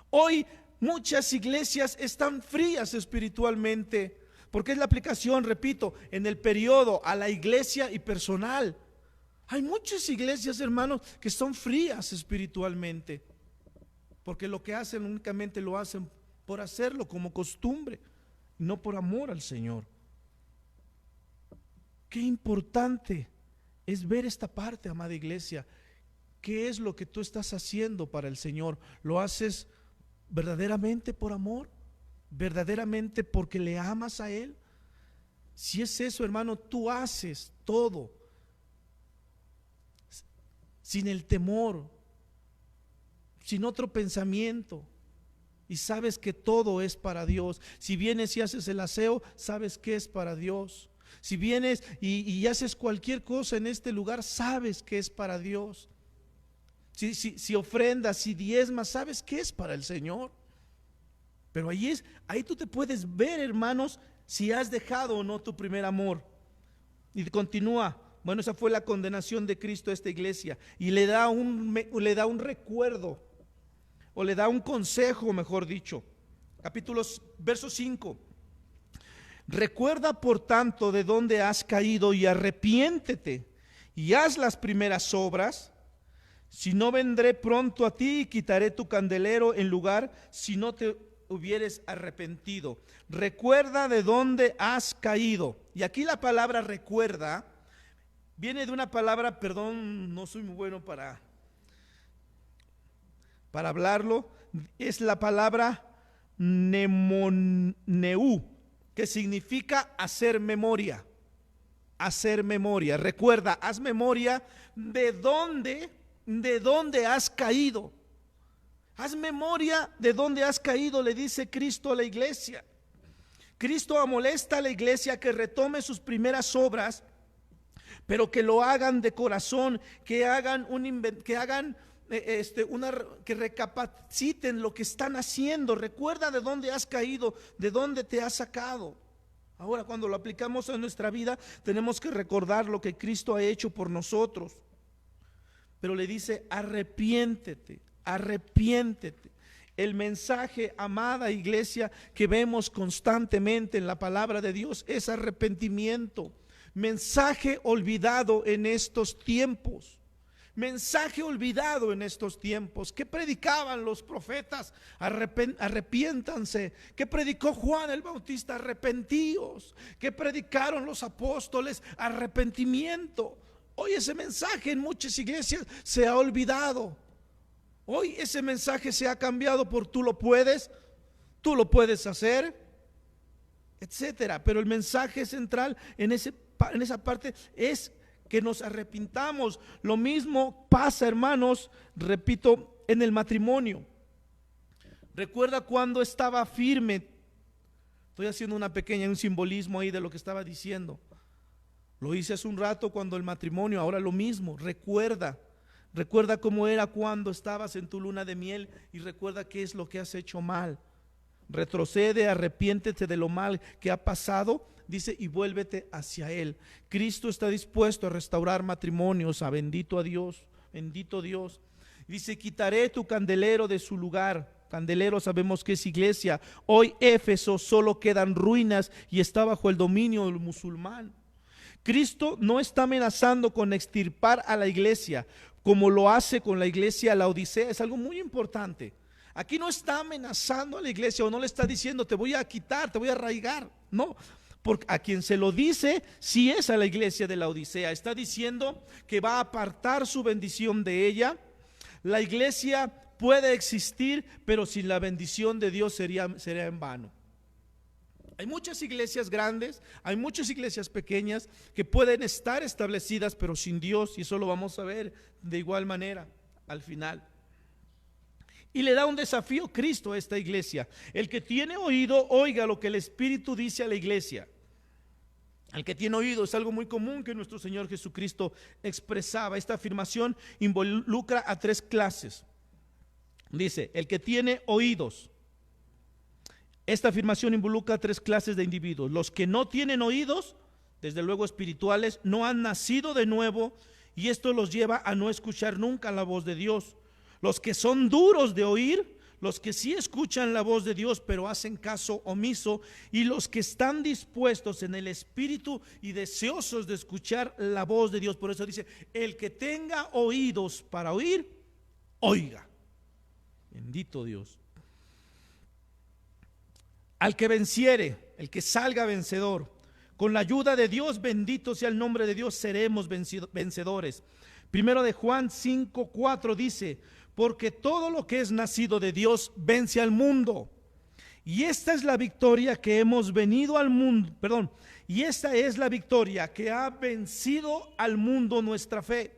Hoy muchas iglesias están frías espiritualmente, porque es la aplicación, repito, en el periodo a la iglesia y personal. Hay muchas iglesias, hermanos, que son frías espiritualmente, porque lo que hacen únicamente lo hacen por hacerlo como costumbre, no por amor al Señor. Qué importante es ver esta parte, amada iglesia. ¿Qué es lo que tú estás haciendo para el Señor? ¿Lo haces verdaderamente por amor? ¿Verdaderamente porque le amas a Él? Si es eso, hermano, tú haces todo sin el temor, sin otro pensamiento, y sabes que todo es para Dios. Si vienes y haces el aseo, sabes que es para Dios. Si vienes y haces cualquier cosa en este lugar, sabes que es para Dios. Si ofrendas, si diezmas, sabes que es para el Señor. Pero ahí tú te puedes ver, hermanos, si has dejado o no tu primer amor. Y continúa. Bueno, esa fue la condenación de Cristo a esta iglesia, y le da un recuerdo, o le da un consejo, mejor dicho. Verso 5. Recuerda por tanto de dónde has caído y arrepiéntete y haz las primeras obras. Si no, vendré pronto a ti y quitaré tu candelero en lugar si no te hubieres arrepentido. Recuerda de dónde has caído. Y aquí la palabra recuerda viene de una palabra, perdón, no soy muy bueno para hablarlo, es la palabra mnemoneu, que significa hacer memoria. Hacer memoria. Recuerda, haz memoria de dónde has caído. Haz memoria de dónde has caído, le dice Cristo a la iglesia. Cristo amonesta a la iglesia que retome sus primeras obras, pero que lo hagan de corazón, que recapaciten lo que están haciendo. Recuerda de dónde has caído, de dónde te has sacado. Ahora, cuando lo aplicamos a nuestra vida, tenemos que recordar lo que Cristo ha hecho por nosotros. Pero le dice: arrepiéntete, arrepiéntete. El mensaje, amada iglesia, que vemos constantemente en la palabra de Dios es arrepentimiento. Mensaje olvidado en estos tiempos. Mensaje olvidado en estos tiempos. ¿Qué predicaban los profetas? Arrepiéntanse. ¿Qué predicó Juan el Bautista? Arrepentíos. ¿Qué predicaron los apóstoles? Arrepentimiento. Hoy ese mensaje en muchas iglesias se ha olvidado. Hoy ese mensaje se ha cambiado por tú lo puedes hacer, etcétera. Pero el mensaje central en esa parte es que nos arrepintamos. Lo mismo pasa, hermanos, repito, en el matrimonio. Recuerda cuando estaba firme. Estoy haciendo un simbolismo ahí de lo que estaba diciendo. Lo hice hace un rato cuando el matrimonio, ahora lo mismo. Recuerda cómo era cuando estabas en tu luna de miel, y recuerda qué es lo que has hecho mal. Retrocede, arrepiéntete de lo mal que ha pasado, dice, y vuélvete hacia Él. Cristo está dispuesto a restaurar matrimonios. Bendito a Dios, bendito Dios. Dice: quitaré tu candelero de su lugar. Candelero sabemos que es iglesia. Hoy Éfeso solo quedan ruinas y está bajo el dominio del musulmán. Cristo no está amenazando con extirpar a la iglesia como lo hace con la iglesia Laodicea. Es algo muy importante. Aquí no está amenazando a la iglesia o no le está diciendo te voy a quitar, te voy a arraigar. No, porque a quien se lo dice sí es a la iglesia de la Odisea. Está diciendo que va a apartar su bendición de ella. La iglesia puede existir, pero sin la bendición de Dios sería en vano. Hay muchas iglesias grandes, hay muchas iglesias pequeñas que pueden estar establecidas, pero sin Dios, y eso lo vamos a ver de igual manera al final. Y le da un desafío Cristo a esta iglesia: el que tiene oído, oiga lo que el Espíritu dice a la iglesia. El que tiene oído es algo muy común que nuestro Señor Jesucristo expresaba. Esta afirmación involucra a 3 clases. Dice, el que tiene oídos. Esta afirmación involucra a 3 clases de individuos: los que no tienen oídos, desde luego espirituales, no han nacido de nuevo, y esto los lleva a no escuchar nunca la voz de Dios. Los que son duros de oír, los que sí escuchan la voz de Dios pero hacen caso omiso, y los que están dispuestos en el espíritu y deseosos de escuchar la voz de Dios. Por eso dice, el que tenga oídos para oír, oiga. Bendito Dios. Al que venciere, el que salga vencedor, con la ayuda de Dios, bendito sea el nombre de Dios, seremos vencedores. Primero de Juan 5:4 dice, porque todo lo que es nacido de Dios vence al mundo. Y esta es la victoria que hemos venido al mundo, y esta es la victoria que ha vencido al mundo, nuestra fe.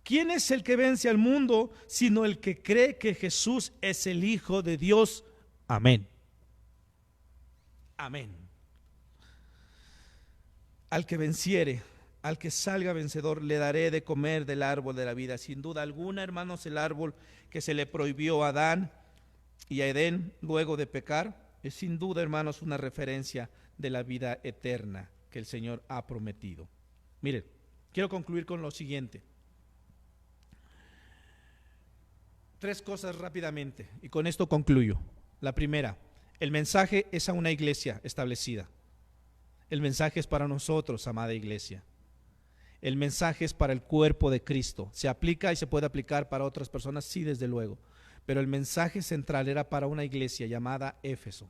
¿Quién es el que vence al mundo sino el que cree que Jesús es el Hijo de Dios? Amén. Amén. Al que venciere, al que salga vencedor, le daré de comer del árbol de la vida. Sin duda alguna, hermanos, el árbol que se le prohibió a Adán y a Edén luego de pecar, es sin duda, hermanos, una referencia de la vida eterna que el Señor ha prometido. Miren, quiero concluir con lo siguiente. 3 cosas rápidamente y con esto concluyo. La primera, el mensaje es a una iglesia establecida. El mensaje es para nosotros, amada iglesia. El mensaje es para el cuerpo de Cristo. ¿Se aplica y se puede aplicar para otras personas? Sí, desde luego. Pero el mensaje central era para una iglesia llamada Éfeso.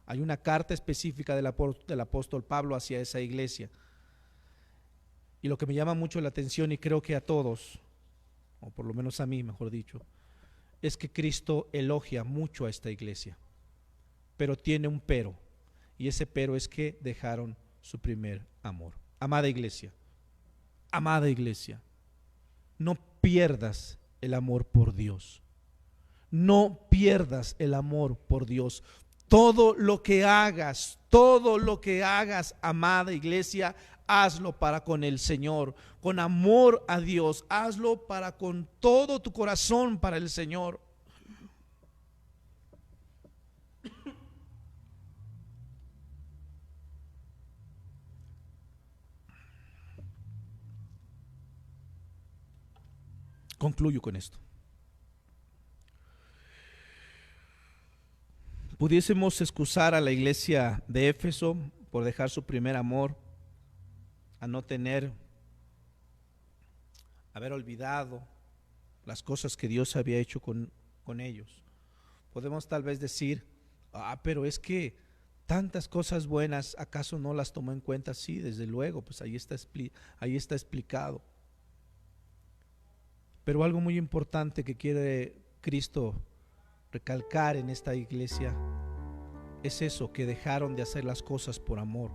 Hay una carta específica del apóstol Pablo hacia esa iglesia. Y lo que me llama mucho la atención, y creo que a todos, o por lo menos a mí, mejor dicho, es que Cristo elogia mucho a esta iglesia, pero tiene un pero, y ese pero es que dejaron su primer amor. Amada iglesia, no pierdas el amor por Dios. No pierdas el amor por Dios. Todo lo que hagas, amada iglesia, hazlo para con el Señor, con amor a Dios. Hazlo para con todo tu corazón para el Señor. Concluyo con esto. Pudiésemos excusar a la iglesia de Éfeso por dejar su primer amor, a no haber olvidado las cosas que Dios había hecho con ellos. Podemos tal vez decir, pero es que tantas cosas buenas, ¿acaso no las tomó en cuenta? Sí, desde luego, pues ahí está explicado. Pero algo muy importante que quiere Cristo recalcar en esta iglesia es eso, que dejaron de hacer las cosas por amor,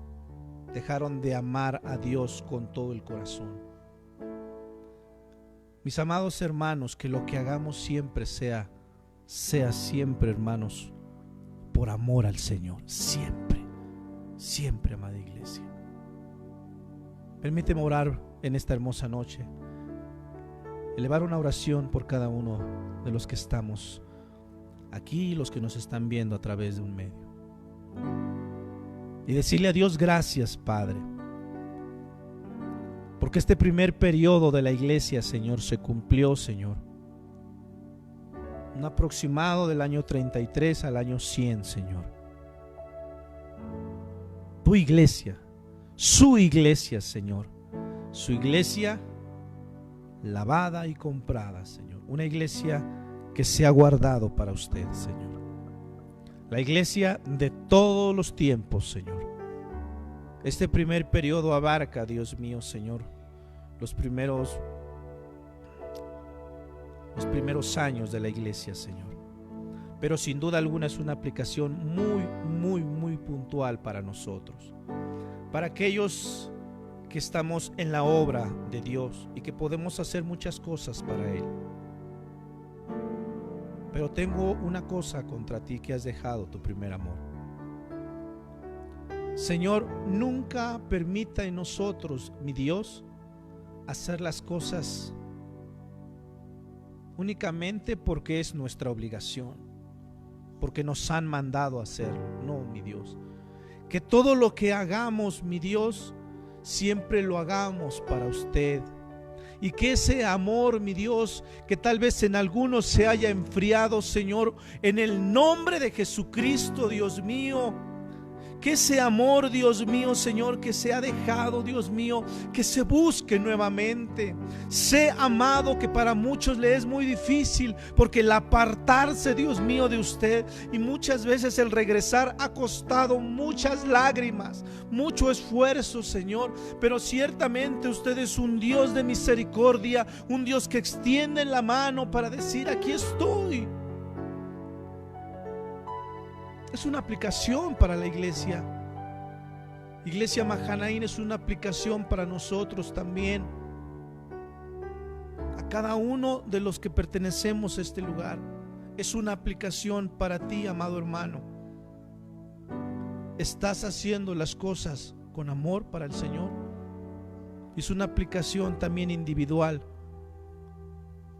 dejaron de amar a Dios con todo el corazón. Mis amados hermanos, que lo que hagamos siempre sea siempre, hermanos, por amor al Señor, siempre, amada iglesia. Permíteme orar en esta hermosa noche, elevar una oración por cada uno de los que estamos aquí y los que nos están viendo a través de un medio, y decirle a Dios gracias, Padre, porque este primer periodo de la iglesia, Señor, se cumplió, Señor, un aproximado del año 33 al año 100, Señor. Tu iglesia, su iglesia, Señor, su iglesia lavada y comprada, Señor, una iglesia que se ha guardado para usted, Señor. La iglesia de todos los tiempos, Señor. Este primer periodo abarca, Dios mío, Señor, los primeros años de la iglesia, Señor. Pero sin duda alguna es una aplicación muy puntual para nosotros, para aquellos que estamos en la obra de Dios y que podemos hacer muchas cosas para Él. Pero tengo una cosa contra ti, que has dejado tu primer amor. Señor, nunca permita en nosotros, mi Dios, hacer las cosas únicamente porque es nuestra obligación, porque nos han mandado a hacerlo. No, mi Dios. Que todo lo que hagamos, mi Dios, siempre lo hagamos para usted. Y que ese amor, mi Dios, que tal vez en algunos se haya enfriado, Señor, en el nombre de Jesucristo, Dios mío, que ese amor, Dios mío, Señor, que se ha dejado, Dios mío, que se busque nuevamente. Sé amado, que para muchos le es muy difícil, porque el apartarse, Dios mío, de usted, y muchas veces el regresar ha costado muchas lágrimas, mucho esfuerzo, Señor. Pero ciertamente usted es un Dios de misericordia, un Dios que extiende la mano para decir: aquí estoy. Es una aplicación para la iglesia. Iglesia Mahanaim es una aplicación para nosotros también. A cada uno de los que pertenecemos a este lugar es una aplicación para ti, amado hermano. ¿Estás haciendo las cosas con amor para el Señor? Es una aplicación también individual.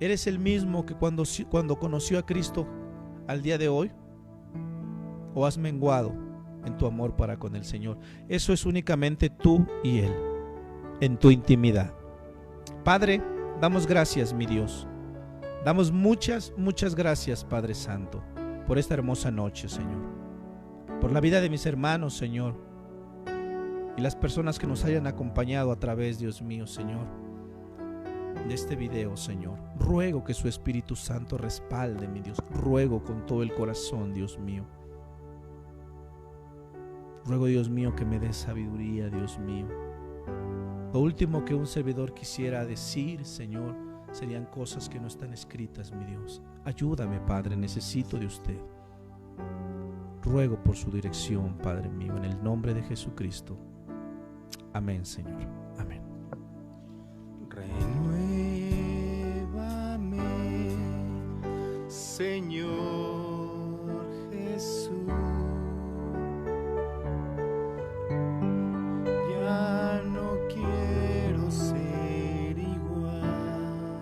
¿Eres el mismo que cuando conoció a Cristo al día de hoy? ¿O has menguado en tu amor para con el Señor? Eso es únicamente tú y Él, en tu intimidad. Padre, damos gracias, mi Dios. Damos muchas gracias, Padre Santo, por esta hermosa noche, Señor. Por la vida de mis hermanos, Señor, y las personas que nos hayan acompañado a través, Dios mío, Señor, de este video, Señor. Ruego que su Espíritu Santo respalde, mi Dios. Ruego con todo el corazón, Dios mío. Ruego, Dios mío, que me des sabiduría, Dios mío. Lo último que un servidor quisiera decir, Señor, serían cosas que no están escritas, mi Dios. Ayúdame, Padre, necesito de usted. Ruego por su dirección, Padre mío, en el nombre de Jesucristo. Amén, Señor. Amén. Renuévame, Señor Jesús. Ya no quiero ser igual.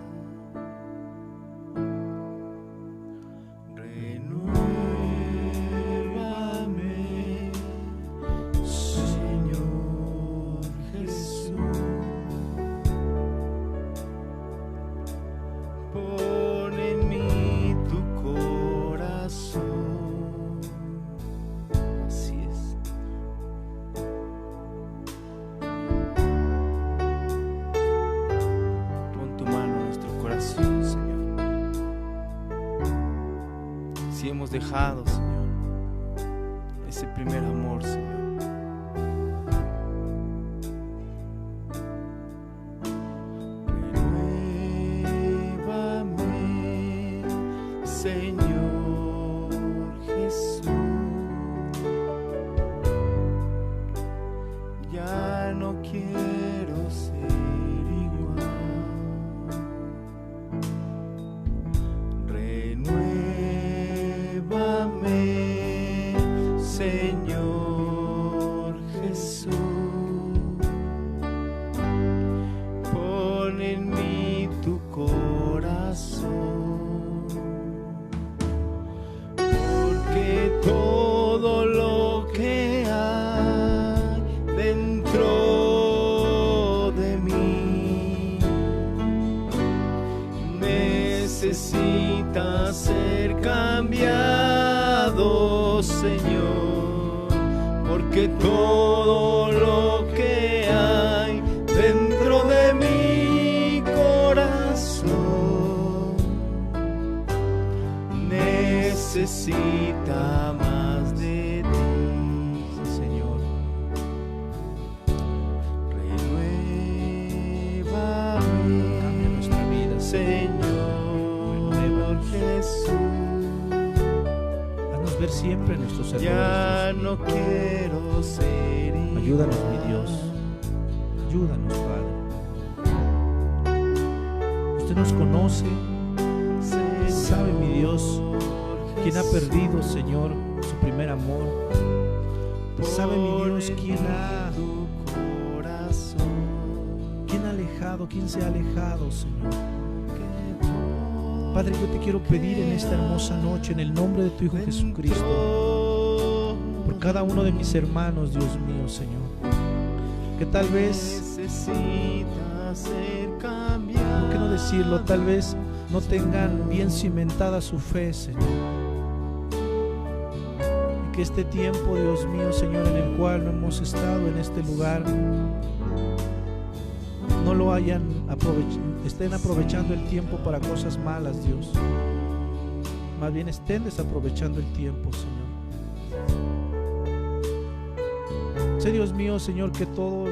Renuévame, Señor Jesús. Pon en mí tu corazón. Así es. Pon tu mano en nuestro corazón, Señor. Si hemos dejado, Señor, ese primer amor, Señor. Renuévame, Señor Jesús. Ya no quiero ser igual. Renuévame, Señor Jesús. Pon en mí tu corazón, porque todo lo que hay dentro de mí necesita ser cambiado, Señor, porque todo lo que hay dentro de mi corazón necesita más de ti. Sí, Señor. Renuévame, Cambia nuestra vida, Señor Jesús. Haznos ver siempre nuestros errores. Ya Dios no mío. quiero ser igual. Ayúdanos, mi Dios. Ayúdanos, Padre. Usted nos conoce, sabe, mi Dios, quién ha perdido, Señor, su primer amor. Sabe, mi Dios, quién ha alejado, quién se ha alejado, Señor. Padre, yo te quiero pedir en esta hermosa noche, en el nombre de tu Hijo Jesucristo, por cada uno de mis hermanos, Dios mío, Señor, que tal vez, ¿por qué no decirlo? Tal vez no tengan bien cimentada su fe, Señor. Y que este tiempo, Dios mío, Señor, en el cual no hemos estado en este lugar, no lo estén aprovechando el tiempo para cosas malas, Dios. Más bien estén desaprovechando el tiempo, Señor. Sé, Dios mío, Señor, que todos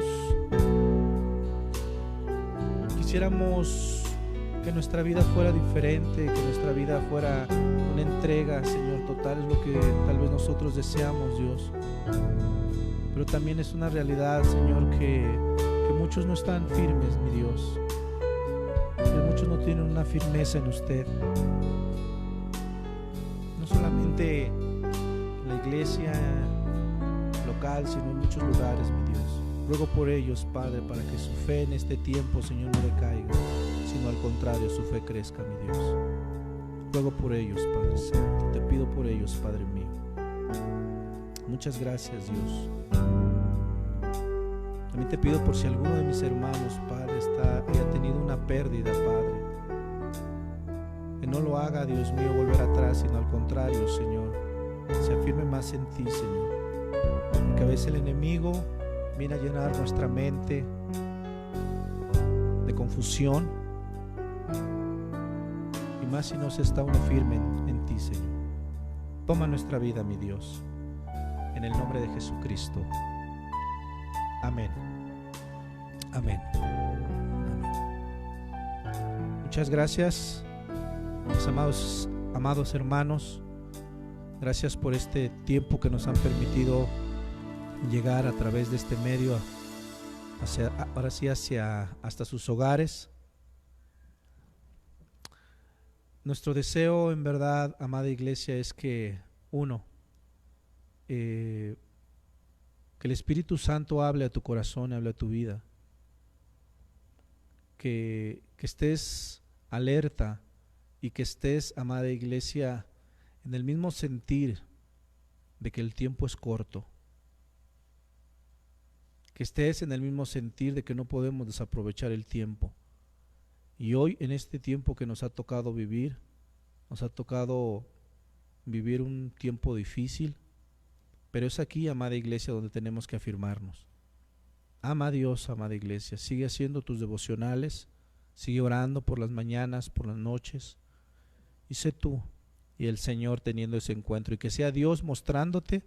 quisiéramos que nuestra vida fuera diferente, que nuestra vida fuera una entrega, Señor, total. Es lo que tal vez nosotros deseamos, Dios. Pero también es una realidad, Señor, que muchos no están firmes, mi Dios. Que muchos no tienen una firmeza en usted. No solamente en la iglesia local, sino en muchos lugares, mi Dios. Ruego por ellos, Padre, para que su fe en este tiempo, Señor, no decaiga, sino al contrario, su fe crezca, mi Dios. Ruego por ellos, Padre Santo. Te pido por ellos, Padre mío. Muchas gracias, Dios. También te pido por si alguno de mis hermanos, Padre, haya tenido una pérdida, Padre. Que no lo haga, Dios mío, volver atrás, sino al contrario, Señor. Se afirme más en ti, Señor. Porque a veces el enemigo viene a llenar nuestra mente de confusión. Y más si no se está uno firme en ti, Señor. Toma nuestra vida, mi Dios. En el nombre de Jesucristo. Amén. Amén. Amén. Muchas gracias, mis amados hermanos. Gracias por este tiempo que nos han permitido llegar a través de este medio hasta sus hogares. Nuestro deseo, en verdad, amada iglesia, es que que el Espíritu Santo hable a tu corazón, hable a tu vida. Que estés alerta y que estés, amada iglesia, en el mismo sentir de que el tiempo es corto. Que estés en el mismo sentir de que no podemos desaprovechar el tiempo. Y hoy, en este tiempo que nos ha tocado vivir un tiempo difícil, pero es aquí, amada iglesia, donde tenemos que afirmarnos. Ama a Dios, amada iglesia. Sigue haciendo tus devocionales, sigue orando por las mañanas, por las noches, y sé tú y el Señor teniendo ese encuentro, y que sea Dios mostrándote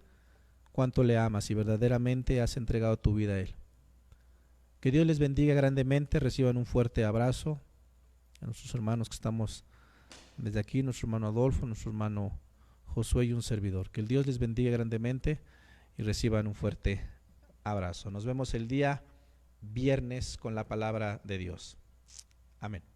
cuánto le amas y verdaderamente has entregado tu vida a Él. Que Dios les bendiga grandemente. Reciban un fuerte abrazo a nuestros hermanos que estamos desde aquí, nuestro hermano Adolfo, nuestro hermano Josué y un servidor. Que el Dios les bendiga grandemente y reciban un fuerte abrazo. Nos vemos el día viernes con la palabra de Dios. Amén.